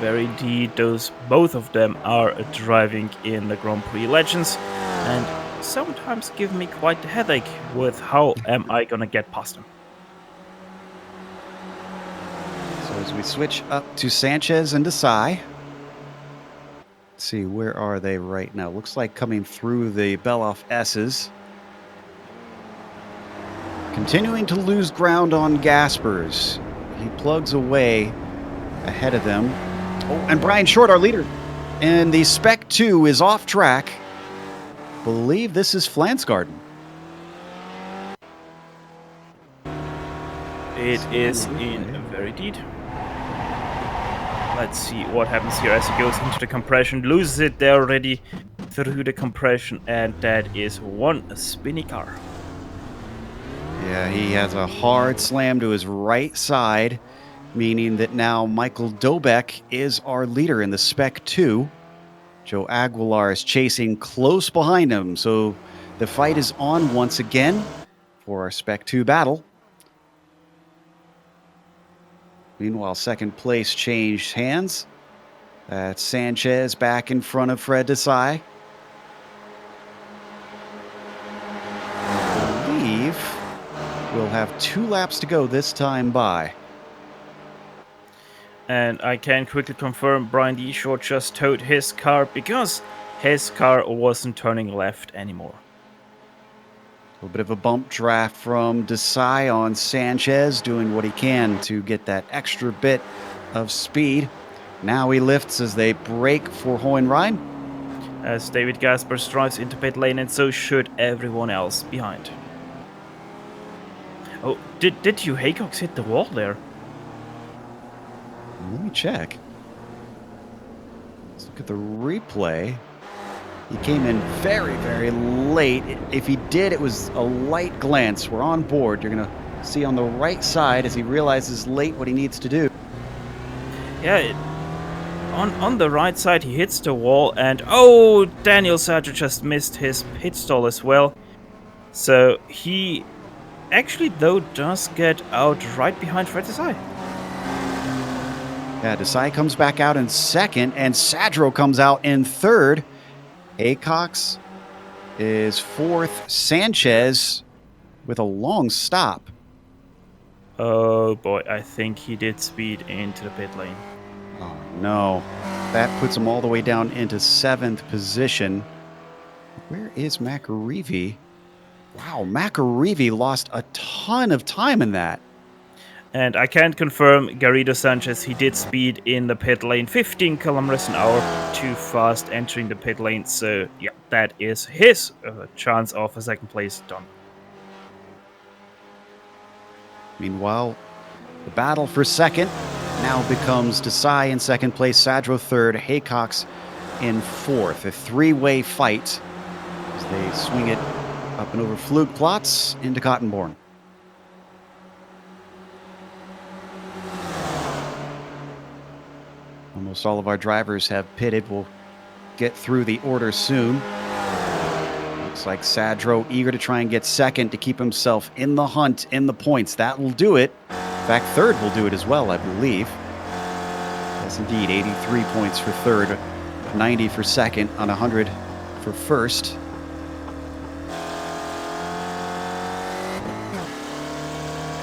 Very indeed, both of them are driving in the Grand Prix Legends, and sometimes give me quite a headache with how am I gonna get past them. So as we switch up to Sanchez and Desai, let's see, where are they right now? Looks like coming through the Beloff S's. Continuing to lose ground on Gaspers. He plugs away ahead of them. Oh, and Brian Short, our leader. And the Spec 2 is off track. Believe this is Flansgarden. It is in very deed. Let's see what happens here as he goes into the compression. Loses it there already through the compression, and that is one spinny car. Yeah, he has a hard slam to his right side, meaning that now Michael Dobeck is our leader in the Spec 2. Joe Aguilar is chasing close behind him, so the fight is on once again for our Spec 2 battle. Meanwhile, second place changed hands. That's Sanchez back in front of Fred Desai. I believe we'll have 2 laps to go this time by. And I can quickly confirm Brian D. Short just towed his car because his car wasn't turning left anymore. A little bit of a bump draft from Desai on Sanchez, doing what he can to get that extra bit of speed. Now he lifts as they brake for Hohenrhein. As David Gaspers drives into pit lane, and so should everyone else behind. Oh, did you Haycox hit the wall there? Let me check. Let's look at the replay. He came in very, very late. If he did, it was a light glance. We're on board. You're going to see on the right side as he realizes late what he needs to do. Yeah, on the right side he hits the wall, and oh, Daniel Sadger just missed his pit stall as well. So he actually, though, does get out right behind Fred Desai. Yeah, Desai comes back out in second, and Sadro comes out in third. Acox is fourth. Sanchez with a long stop. Oh boy, I think he did speed into the pit lane. Oh no. That puts him all the way down into 7th position. Where is McAreevy? Wow, McAreevy lost a ton of time in that. And I can confirm Garrido Sanchez, he did speed in the pit lane, 15 kilometers an hour, too fast entering the pit lane. So yeah, that is his chance of a second place done. Meanwhile, the battle for second now becomes Desai in second place, Sadro third, Haycox in fourth. A 3-way fight as they swing it up and over Flugplatz into Cottonborn. Almost all of our drivers have pitted. We'll get through the order soon. Looks like Sadro eager to try and get second to keep himself in the hunt, in the points. That will do it. In fact, third will do it as well, I believe. Yes, indeed. 83 points for third 90 for second on 100 for first.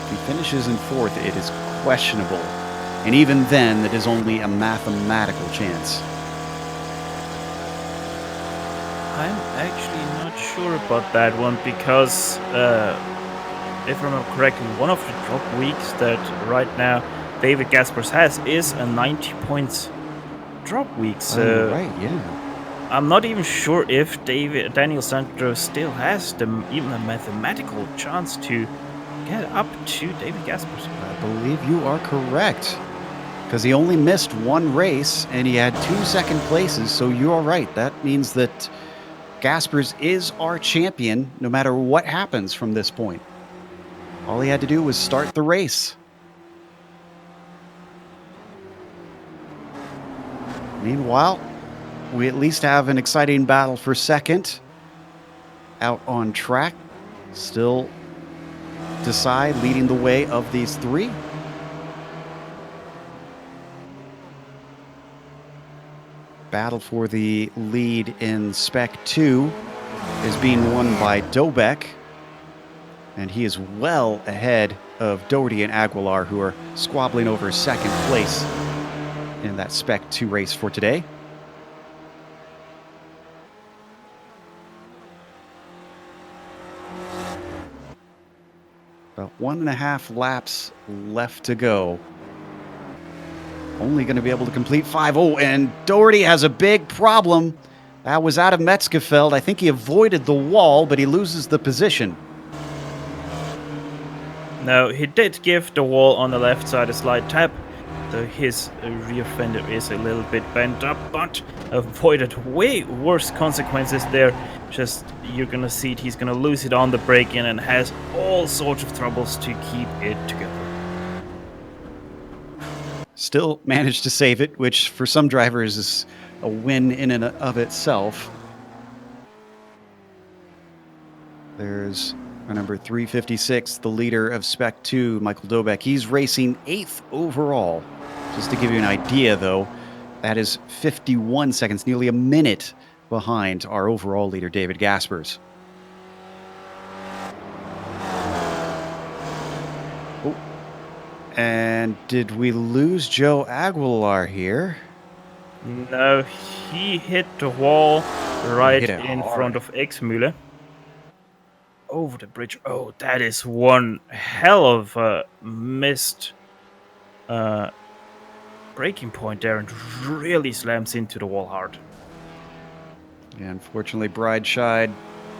If he finishes in fourth, it is questionable. And even then, it is only a mathematical chance. I'm actually not sure about that one because, if I remember correctly, one of the drop weeks that right now David Gaspers has is a 90 points drop week. So right, yeah. I'm not even sure if Daniel Sandro still has even a mathematical chance to get up to David Gaspers. I believe you are correct. Because he only missed one race and he had 2 second places, so you are right. That means that Gaspers is our champion no matter what happens from this point. All he had to do was start the race. Meanwhile, we at least have an exciting battle for second. Out on track. Still Desai leading the way of these three. Battle for the lead in Spec 2 is being won by Dobek. And he is well ahead of Doherty and Aguilar, who are squabbling over second place in that Spec 2 race for today. About 1.5 laps left to go. Only going to be able to complete 5. Oh, and Doherty has a big problem. That was out of Metzgefeld. I think he avoided the wall, but he loses the position. No, he did give the wall on the left side a slight tap, so his rear fender is a little bit bent up, but avoided way worse consequences there. Just, you're gonna see it, he's gonna lose it on the break-in and has all sorts of troubles to keep it together. Still managed to save it, which for some drivers is a win in and of itself. There's our number 356, the leader of Spec 2, Michael Dobek. He's racing 8th overall. Just to give you an idea, though, that is 51 seconds, nearly a minute behind our overall leader, David Gaspers. Oh. And did we lose Joe Aguilar here? No, he hit the wall right in front of Exmühle. Over the bridge. Oh, that is one hell of a missed braking point there, and really slams into the wall hard. Yeah, unfortunately, Brideside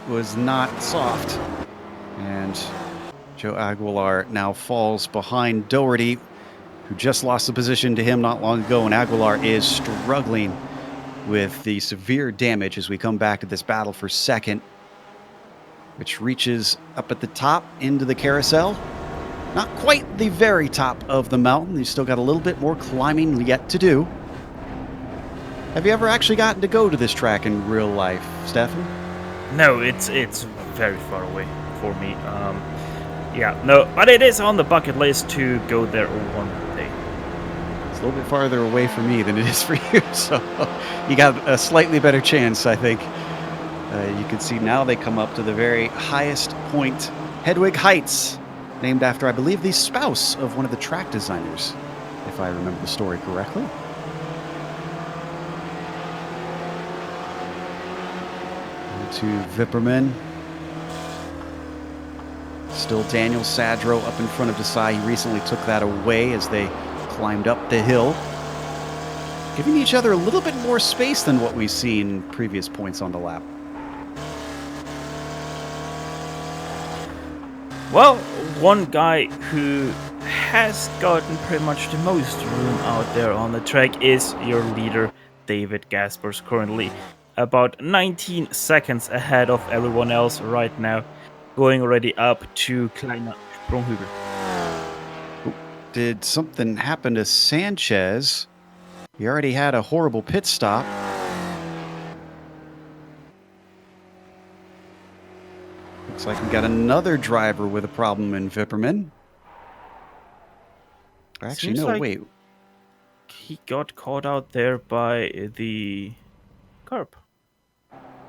was not soft. And Joe Aguilar now falls behind Doherty, who just lost the position to him not long ago. And Aguilar is struggling with the severe damage as we come back to this battle for second, which reaches up at the top into the carousel. Not quite the very top of the mountain. You've still got a little bit more climbing yet to do. Have you ever actually gotten to go to this track in real life, Stefan? No, it's very far away for me. Yeah, no, but it is on the bucket list to go there one day. It's a little bit farther away for me than it is for you, so you got a slightly better chance, I think. You can see now they come up to the very highest point, Hedwig Heights, named after, I believe, the spouse of one of the track designers, if I remember the story correctly. To Vipperman. Still Daniel Sadro up in front of Desai. He recently took that away as they climbed up the hill, giving each other a little bit more space than what we've seen previous points on the lap. Well, one guy who has gotten pretty much the most room out there on the track is your leader, David Gaspers, currently about 19 seconds ahead of everyone else right now, going already up to Kleiner Sprunghügel. Did something happen to Sanchez? He already had a horrible pit stop. Looks like we got another driver with a problem in Vipperman. Actually, Seems no, like wait. he got caught out there by the curb.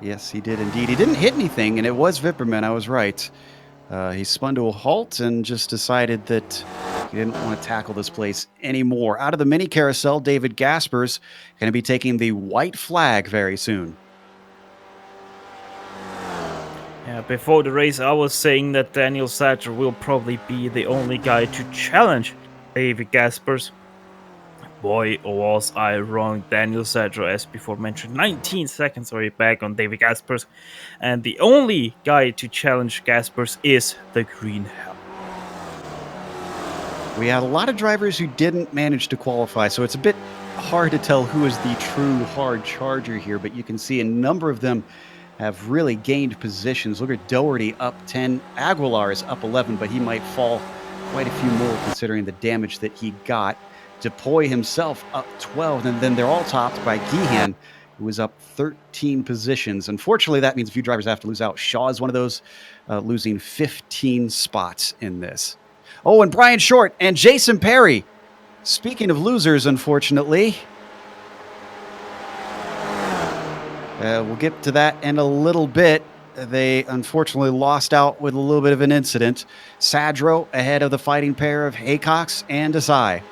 Yes, he did indeed. He didn't hit anything, and it was Vipperman. I was right. He spun to a halt and just decided that he didn't want to tackle this place anymore. Out of the mini carousel, David Gasper's going to be taking the white flag very soon. Yeah, before the race, I was saying that Daniel Sadger will probably be the only guy to challenge David Gaspers. Boy, was I wrong. Daniel Sadger, as before mentioned, 19 seconds already back on David Gaspers. And the only guy to challenge Gaspers is the Green Hell. We had a lot of drivers who didn't manage to qualify, so it's a bit hard to tell who is the true hard charger here, but you can see a number of them have really gained positions. Look at Doherty up 10. Aguilar is up 11, but he might fall quite a few more considering the damage that he got. Depoy himself up 12, and then they're all topped by Gehan, who is up 13 positions. Unfortunately, that means a few drivers have to lose out. Shaw is one of those, losing 15 spots in this. Oh, and Brian Short and Jason Perry. Speaking of losers, unfortunately, we'll get to that in a little bit. They unfortunately lost out with a little bit of an incident. Sadro ahead of the fighting pair of Haycox and Desai.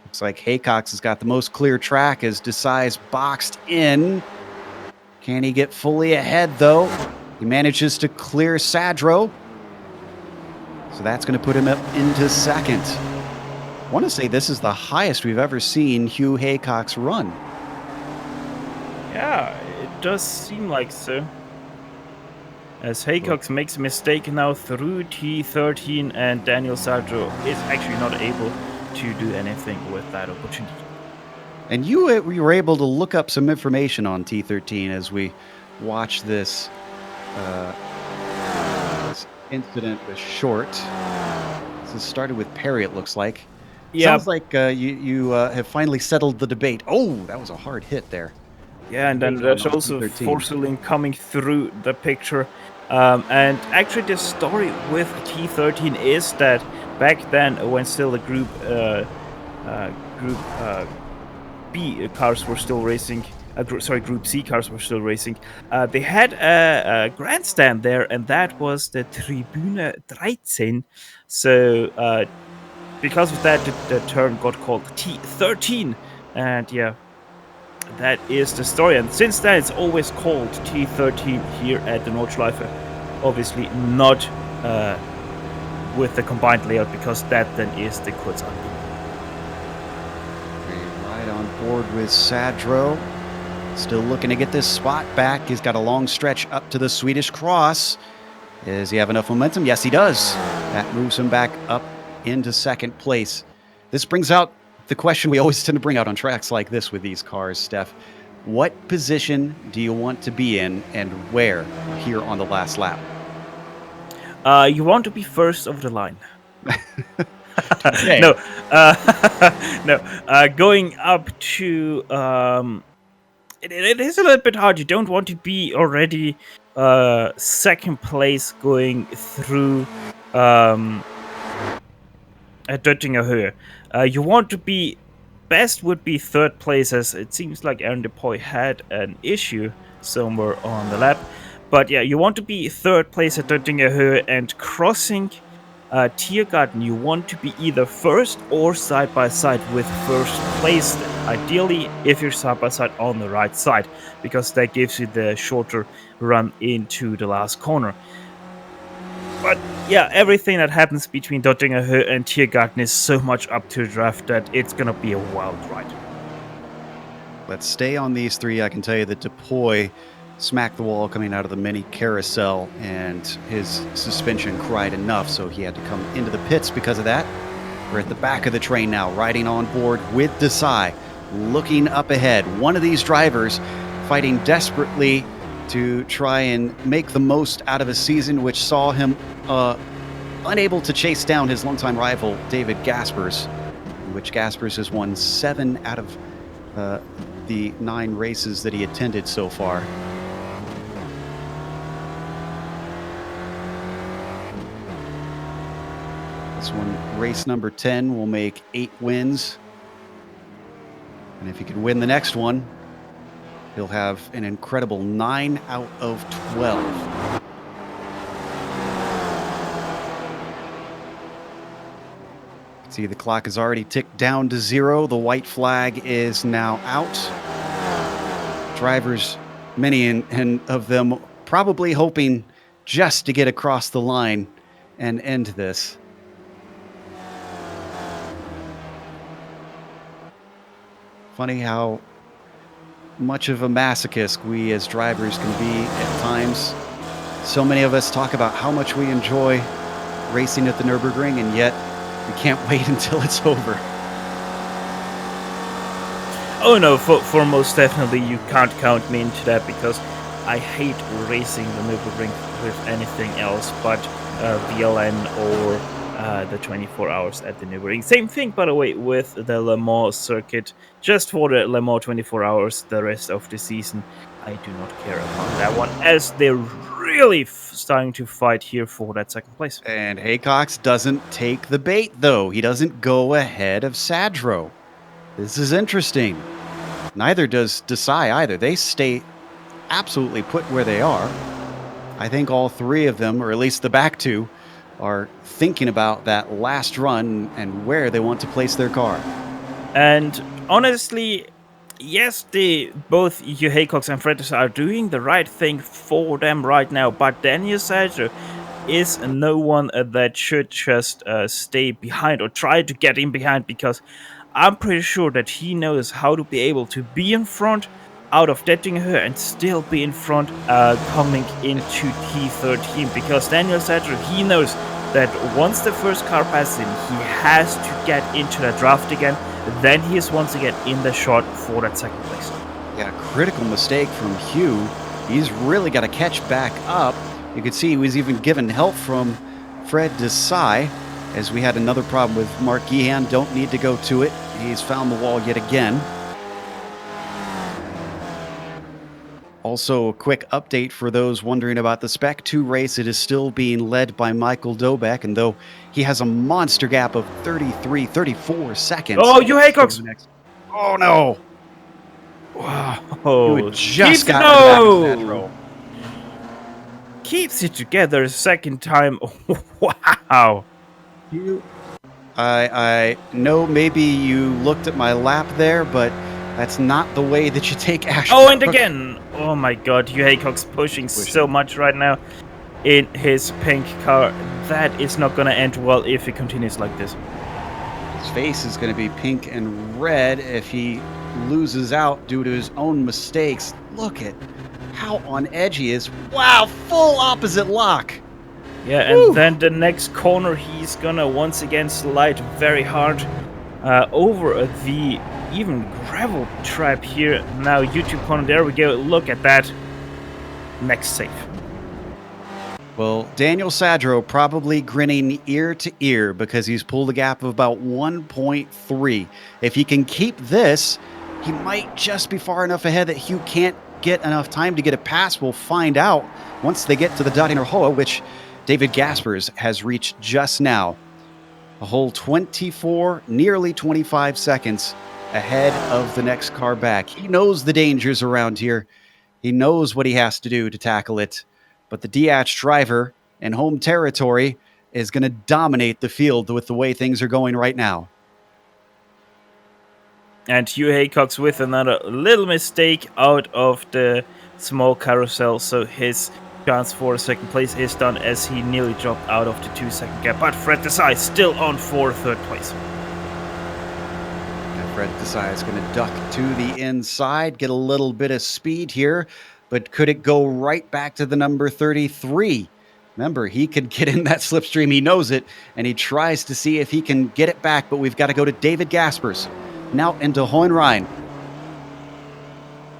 Looks like Haycox has got the most clear track as Desai's boxed in. Can he get fully ahead, though? He manages to clear Sadro. So that's going to put him up into second. I want to say this is the highest we've ever seen Hugh Haycox run. Yeah, it does seem like so. As Haycox makes a mistake now through T13, and Daniel Sadro is actually not able to do anything with that opportunity. And you were able to look up some information on T13 as we watch this, this incident with Short. This started with Perry, it looks like. Yeah. Sounds like you have finally settled the debate. Oh, that was a hard hit there. Yeah, and then there's also Forceling coming through the picture. And actually the story with T13 is that back then, when still the Group B cars were still racing, Group C cars were still racing, they had a grandstand there, and that was the Tribüne 13. So because of that, the turn got called T13. And yeah, that is the story. And since then, it's always called T13 here at the Nordschleife. Obviously not with the combined layout, because that then is the Kurzanbindung. Right on board with Sadro. Still looking to get this spot back. He's got a long stretch up to the Swedish cross. Does he have enough momentum? Yes, he does. That moves him back up into second place. This brings out the question we always tend to bring out on tracks like this with these cars, Steph. What position do you want to be in, and where here on the last lap? You want to be first of the line. Okay. No, going up to it is a little bit hard. You don't want to be already second place going through at Döttinger Höhe. You want to be, best would be third place, as it seems like Aaron Depoy had an issue somewhere on the lap. But yeah, you want to be third place at Döttinger Höhe, and crossing Tiergarten, you want to be either first or side by side with first place. Ideally, if you're side by side on the right side, because that gives you the shorter run into the last corner. But yeah, everything that happens between Döttinger Höhe and Tiergarten is so much up to the draft that it's gonna be a wild ride. Let's stay on these three. I can tell you that Depoy smacked the wall coming out of the mini carousel, and his suspension cried enough, so he had to come into the pits because of that. We're at the back of the train now, riding on board with Desai, looking up ahead. One of these drivers fighting desperately to try and make the most out of a season which saw him unable to chase down his longtime rival, David Gaspers, in which Gaspers has won 7 out of the 9 races that he attended so far. This one, race number 10, will make 8 wins. And if he can win the next one, he'll have an incredible 9 out of 12. See, the clock has already ticked down to 0. The white flag is now out. Drivers, many of them, probably hoping just to get across the line and end this. Funny how much of a masochist we as drivers can be at times. So many of us talk about how much we enjoy racing at the Nürburgring, and yet we can't wait until it's over. Oh no, for most definitely you can't count me into that, because I hate racing the Nürburgring with anything else but VLN or the 24 hours at the Nürburgring. Same thing, by the way, with the Le Mans circuit. Just for the Le Mans 24 hours, the rest of the season, I do not care about that one, as they're really starting to fight here for that second place. And Haycox doesn't take the bait, though. He doesn't go ahead of Sadro. This is interesting. Neither does Desai either. They stay absolutely put where they are. I think all three of them, or at least the back two, are thinking about that last run and where they want to place their car. And honestly, yes, both Hugh Haycox and Fred are doing the right thing for them right now, but Daniel Sadro is no one that should just stay behind or try to get in behind, because I'm pretty sure that he knows how to be able to be in front out of Dettinger and still be in front coming into T13, because Daniel Sadro, he knows that once the first car passes him, he has to get into the draft again. Then he is once again in the shot for that second place. Yeah, critical mistake from Hugh. He's really got to catch back up. You can see he was even given help from Fred Desai, as we had another problem with Mark Gehan. Don't need to go to it. He's found the wall yet again. Also, a quick update for those wondering about the Spec 2 race. It is still being led by Michael Dobeck, and though he has a monster gap of 34 seconds. Oh, you Haycox! Oh, no! Wow. You just got to the back of that row. Keeps it together a second time. Wow. I know maybe you looked at my lap there, but that's not the way that you take action. Oh, and again! Oh my god, Hugh Haycox pushing so much right now in his pink car. That is not going to end well if he continues like this. His face is going to be pink and red if he loses out due to his own mistakes. Look at how on edge he is. Wow, full opposite lock. Yeah, and then the next corner, he's gonna once again slide very hard over the even gravel trap here. Now YouTube corner, there we go. Look at that. Next safe. Well, Daniel Sadro probably grinning ear to ear because he's pulled a gap of about 1.3. If he can keep this, he might just be far enough ahead that Hugh can't get enough time to get a pass. We'll find out once they get to the Dottinger Hoa, which David Gaspers has reached just now. A whole 24, nearly 25 seconds ahead of the next car back. He knows the dangers around here. He knows what he has to do to tackle it. But the DH driver in home territory is going to dominate the field with the way things are going right now. And Hugh Haycox with another little mistake out of the small carousel, so his chance for a second place is done as he nearly dropped out of the 2-second gap. But Fred Desai still on for third place. And Fred Desai is going to duck to the inside, get a little bit of speed here, but could it go right back to the number 33? Remember, he could get in that slipstream. He knows it, and he tries to see if he can get it back, but we've got to go to David Gaspers. Now into Hohenrhein.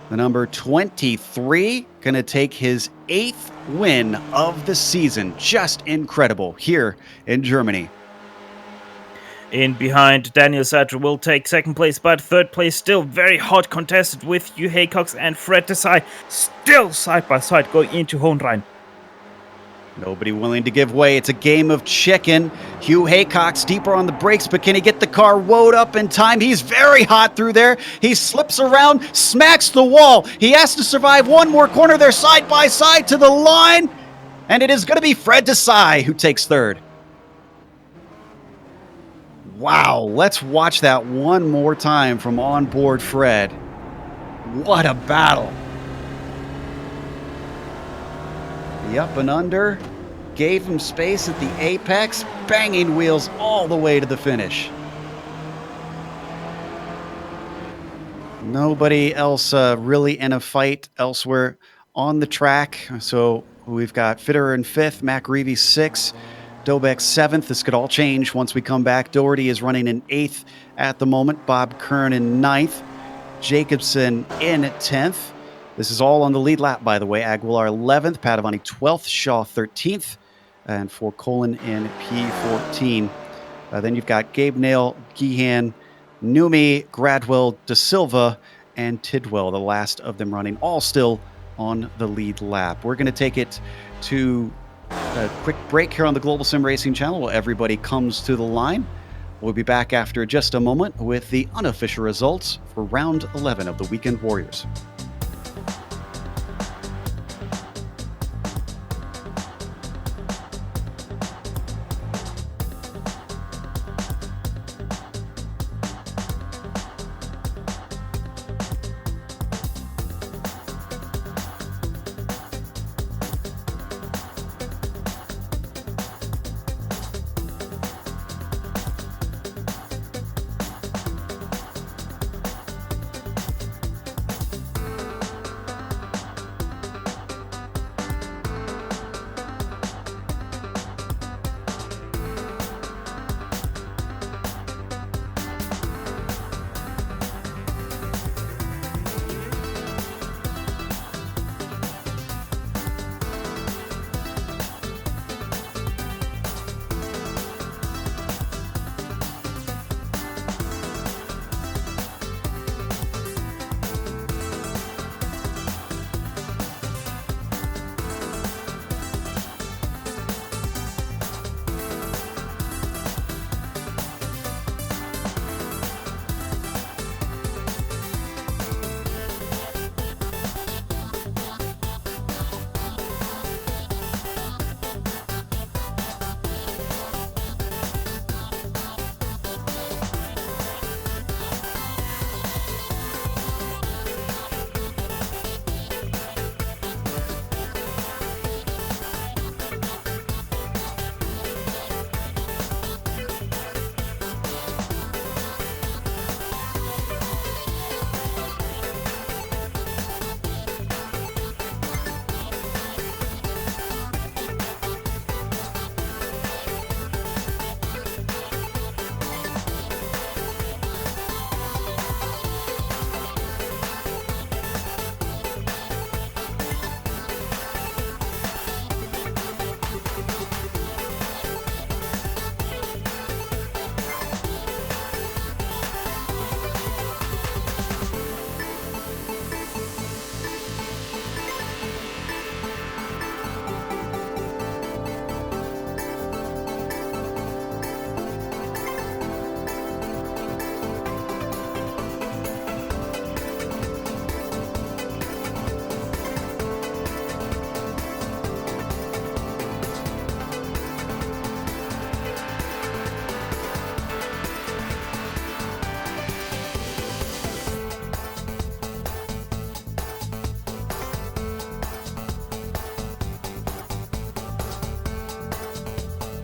The number 23 going to take his 8th win of the season. Just incredible here in Germany. In behind, Daniel Sadro will take second place, but third place still very hot contested with Hugh Haycox and Fred Desai still side by side going into Hohenrhein. Nobody willing to give way. It's a game of chicken. Hugh Haycock's deeper on the brakes, but can he get the car woed up in time? He's very hot through there. He slips around, smacks the wall. He has to survive one more corner. They're side by side to the line. And it is going to be Fred Desai who takes third. Wow, let's watch that one more time from onboard Fred. What a battle. The up and under gave him space at the apex, banging wheels all the way to the finish. Nobody else really in a fight elsewhere on the track. So we've got Fitterer in 5th, McReevy 6th, Dobeck 7th. This could all change once we come back. Doherty is running in 8th at the moment. Bob Kern in 9th. Jacobson in 10th. This is all on the lead lap, by the way. Aguilar 11th, Padovani 12th, Shaw 13th, and for Colin in P14. Then you've got Gabe Nail, Gehan, Numi, Gradwell, De Silva, and Tidwell, the last of them running, all still on the lead lap. We're going to take it to a quick break here on the Global SimRacing Channel while everybody comes to the line. We'll be back after just a moment with the unofficial results for round 11 of the Weekend Warriors.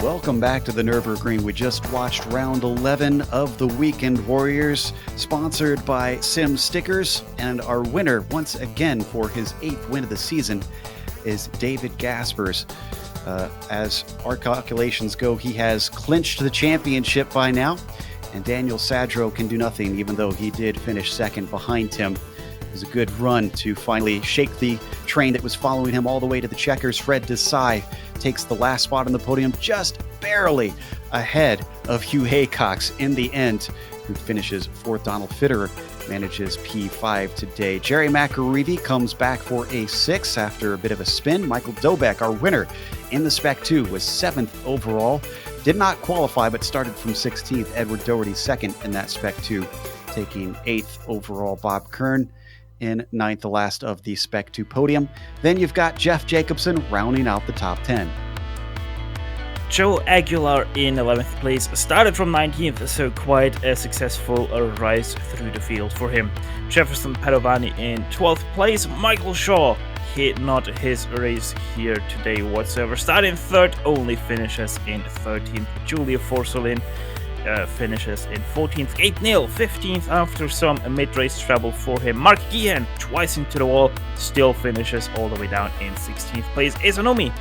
Welcome back to the Nürburgring. We just watched round 11 of the Weekend Warriors, sponsored by Sim Stickers, and our winner, once again for his 8th win of the season, is David Gaspers. As our calculations go, he has clinched the championship by now, and Daniel Sadro can do nothing, even though he did finish second behind him. It was a good run to finally shake the train that was following him all the way to the checkers. Fred Desai takes the last spot on the podium, just barely ahead of Hugh Haycox in the end, who finishes fourth. Donald Fitterer manages P5 today. Jerry McAreevy comes back for a 6 after a bit of a spin. Michael Dobeck, our winner in the Spec 2, was 7th overall. Did not qualify, but started from 16th. Edward Doherty 2nd in that Spec 2, taking 8th overall. Bob Kern in 9th, the last of the Spec 2 podium. Then you've got Jeff Jacobson rounding out the top 10. Joe Aguilar in 11th place started from 19th, so quite a successful rise through the field for him. Jefferson Padovani in 12th place. Michael Shaw hit not his race here today whatsoever. Starting 3rd, only finishes in 13th. Julia Forsolin finishes in 14th. Kate Neal 15th after some mid-race trouble for him. Mark Gehan twice into the wall, still finishes all the way down in 16th place. Izanomi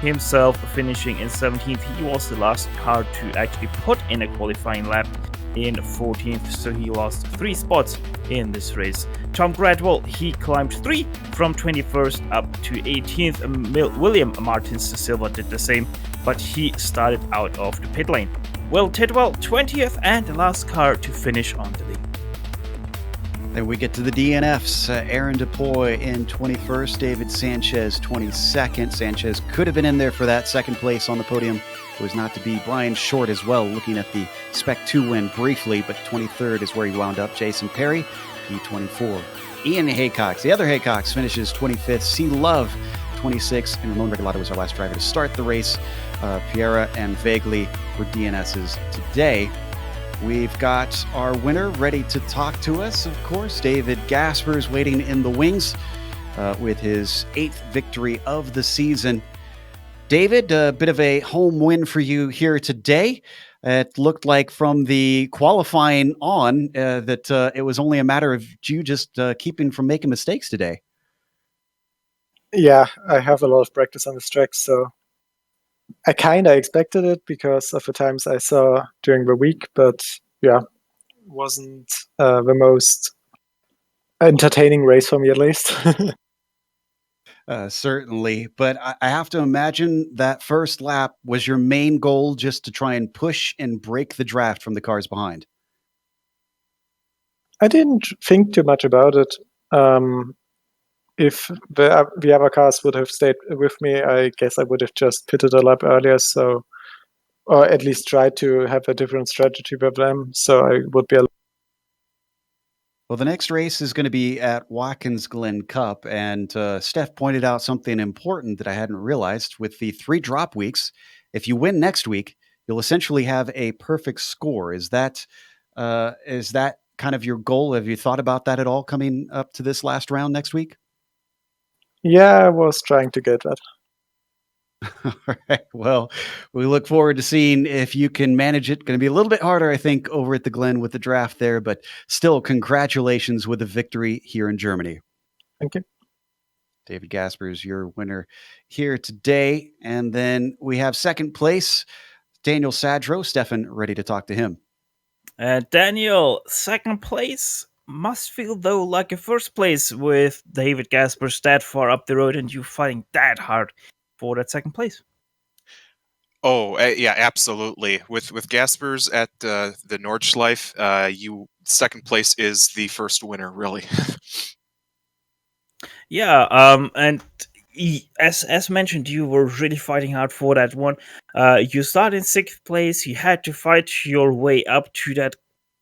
himself finishing in 17th. He was the last car to actually put in a qualifying lap in 14th, so he lost 3 spots in this race. Tom Gradwell, he climbed 3 from 21st up to 18th. William Martins Silva did the same, but he started out of the pit lane. Will Tidwell 20th and the last car to finish on the lead. Then we get to the DNFs. Aaron DePoy in 21st, David Sanchez 22nd. Sanchez could have been in there for that second place on the podium. It was not to be. Brian Short as well, looking at the Spec 2 win briefly, but 23rd is where he wound up. Jason Perry, P24. Ian Haycox, the other Haycox, finishes 25th. C. Love, 26th. And Ramon Regalado was our last driver to start the race. Piera and Vagley were DNSs today. We've got our winner ready to talk to us, of course. David Gaspers waiting in the wings with his 8th victory of the season. David, a bit of a home win for you here today. It looked like from the qualifying on that it was only a matter of you just keeping from making mistakes today. Yeah, I have a lot of practice on this track, so I kind of expected it because of the times I saw during the week, but yeah, wasn't the most entertaining race for me at least. Certainly, but I have to imagine that first lap was your main goal, just to try and push and break the draft from the cars behind. I didn't think too much about it. If the other cars would have stayed with me, I guess I would have just pitted a lap earlier, so, or at least tried to have a different strategy with them, so I would be. Well, the next race is going to be at Watkins Glen Cup, and Steph pointed out something important that I hadn't realized. With the 3 drop weeks, if you win next week, you'll essentially have a perfect score. Is that kind of your goal? Have you thought about that at all coming up to this last round next week? Yeah, I was trying to get that. All right. Well, we look forward to seeing if you can manage it. Going to be a little bit harder, I think, over at the Glen with the draft there, but still, congratulations with the victory here in Germany. Thank you. David Gaspers, your winner here today. And then we have second place, Daniel Sadro. Stefan, ready to talk to him. Daniel, second place. Must feel, though, like a first place with David Gaspers that far up the road and you fighting that hard for that second place. Oh, yeah, absolutely. With Gaspers at the Nordschleife, you second place is the first winner, really. Yeah, and as mentioned, you were really fighting hard for that one. You started in 6th place. You had to fight your way up to that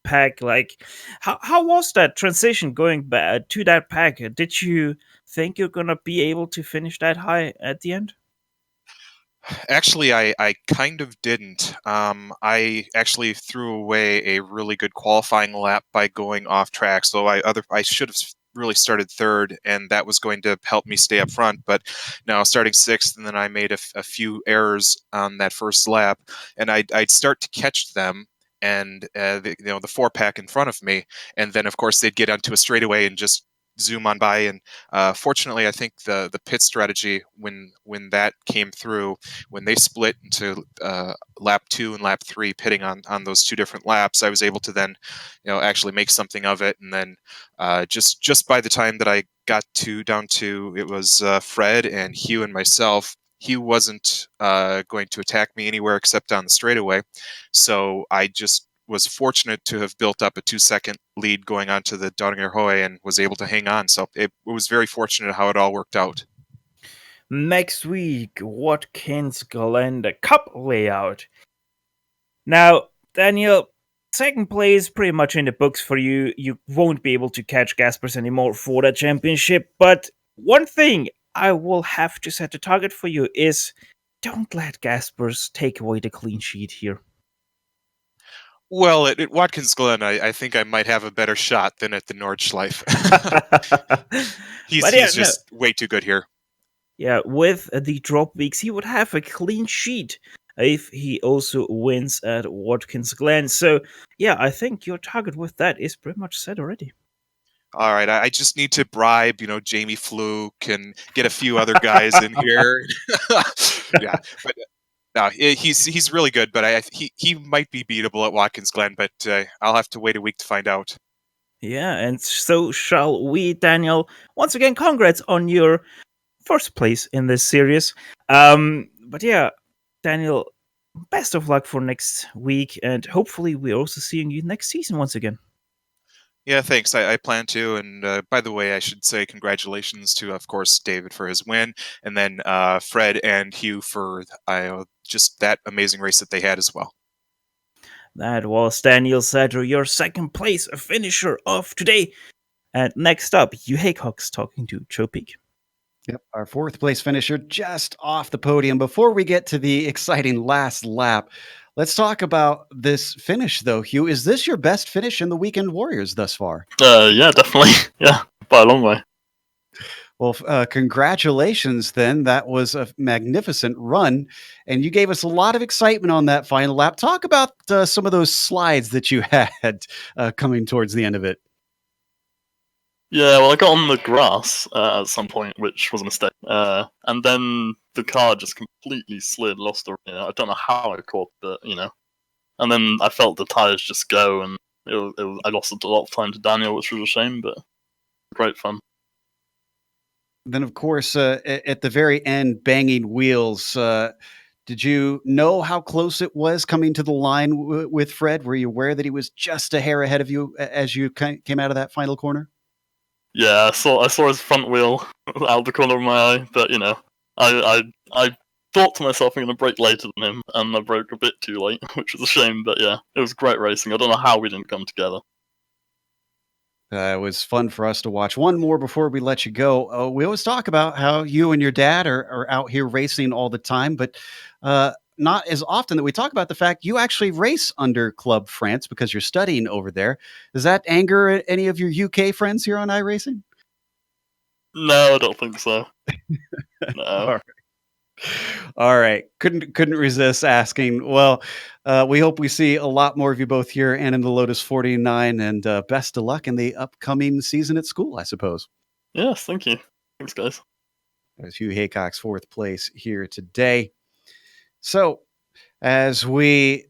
pack. Like, how was that transition going back to that pack? Did you think you're gonna be able to finish that high at the end? Actually, I kind of didn't. I actually threw away a really good qualifying lap by going off track. So I should have really started 3rd, and that was going to help me stay up front. But now starting 6th, and then I made a few errors on that first lap, and I'd start to catch them. And the 4-pack in front of me, and then of course they'd get onto a straightaway and just zoom on by. And fortunately, I think the pit strategy when that came through, when they split into lap 2 and lap 3, pitting on those 2 different laps, I was able to then actually make something of it. And then just by the time that I got down to it was Fred and Hugh and myself. He wasn't going to attack me anywhere except on the straightaway, so I just was fortunate to have built up a 2-second lead going on to the Dongerhoy and was able to hang on. So it was very fortunate how it all worked out. Next week, Watkins Glen, the Cup layout. Now, Daniel, second place pretty much in the books for you. You won't be able to catch Gaspers anymore for the championship. But one thing I will have to set a target for you is don't let Gaspers take away the clean sheet here. Well, at Watkins Glen, I think I might have a better shot than at the Nordschleife. He's just way too good here. Yeah, with the drop weeks, he would have a clean sheet if he also wins at Watkins Glen. So, yeah, I think your target with that is pretty much set already. All right, I just need to bribe, Jamie Fluke and get a few other guys in here. Yeah, but no, he's really good, but he might be beatable at Watkins Glen, but I'll have to wait a week to find out. Yeah, and so shall we, Daniel. Once again, congrats on your first place in this series. But yeah, Daniel, best of luck for next week, and hopefully we're also seeing you next season once again. Yeah, thanks. I plan to. And by the way, I should say congratulations to, of course, David for his win, and then Fred and Hugh for just that amazing race that they had as well. That was Daniel Sadler, your second place finisher of today. And next up, Hugh Haycox talking to Joe Peak. Yep, our fourth place finisher just off the podium. Before we get to the exciting last lap, let's talk about this finish, though. Hugh, is this your best finish in the Weekend Warriors thus far? Yeah, definitely. Yeah, by a long way. Well, congratulations, then. That was a magnificent run, and you gave us a lot of excitement on that final lap. Talk about some of those slides that you had coming towards the end of it. Yeah, well, I got on the grass at some point, which was a mistake. And then the car just completely slid, lost the... I don't know how I caught it, And then I felt the tyres just go, and I lost a lot of time to Daniel, which was a shame, but great fun. Then, of course, at the very end, banging wheels. Did you know how close it was coming to the line with Fred? Were you aware that he was just a hair ahead of you as you came out of that final corner? Yeah, I saw his front wheel out the corner of my eye, but I thought to myself I'm going to brake later than him, and I broke a bit too late, which was a shame. But yeah, it was great racing. I don't know how we didn't come together. It was fun for us to watch. One more before we let you go. We always talk about how you and your dad are out here racing all the time, but not as often that we talk about the fact you actually race under Club France because you're studying over there. Does that anger any of your UK friends here on iRacing? No, I don't think so. No. All right. Couldn't resist asking. Well, we hope we see a lot more of you both here and in the Lotus 49, and best of luck in the upcoming season at school, I suppose. Yes, thank you. Thanks, guys. There's Hugh Haycox, fourth place here today. So, as we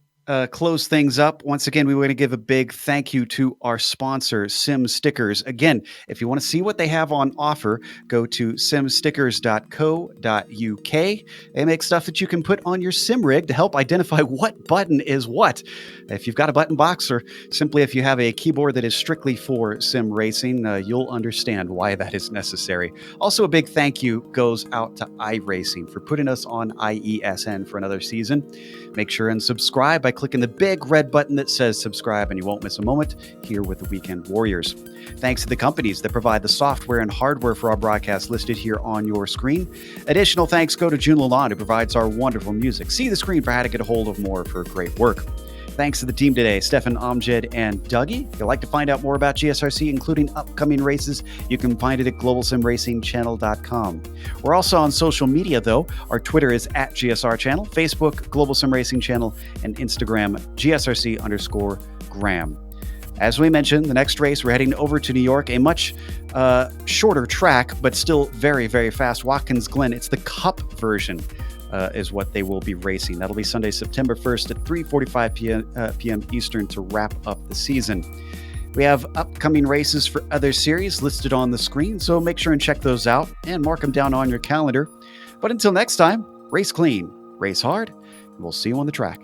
close things up, once again, we want to give a big thank you to our sponsor, Sim Stickers. Again, if you want to see what they have on offer, go to simstickers.co.uk. They make stuff that you can put on your sim rig to help identify what button is what. If you've got a button box, or simply if you have a keyboard that is strictly for sim racing, you'll understand why that is necessary. Also, a big thank you goes out to iRacing for putting us on IESN for another season. Make sure and subscribe by clicking the big red button that says subscribe, and you won't miss a moment here with the Weekend Warriors. Thanks to the companies that provide the software and hardware for our broadcast listed here on your screen. Additional thanks go to June Lalonde, who provides our wonderful music. See the screen for how to get a hold of more of her great work. Thanks to the team today, Stefan, Amjad, and Dougie. If you'd like to find out more about GSRC, including upcoming races, you can find it at globalsimracingchannel.com. We're also on social media, though. Our Twitter is at GSR Channel, Facebook, Global Sim Racing Channel, and Instagram, GSRC_Graham. As we mentioned, the next race, we're heading over to New York, a much shorter track, but still very, very fast. Watkins Glen, it's the Cup version. Is what they will be racing. That'll be Sunday, September 1st at 3:45 p.m. Eastern to wrap up the season. We have upcoming races for other series listed on the screen, so make sure and check those out and mark them down on your calendar. But until next time, race clean, race hard, and we'll see you on the track.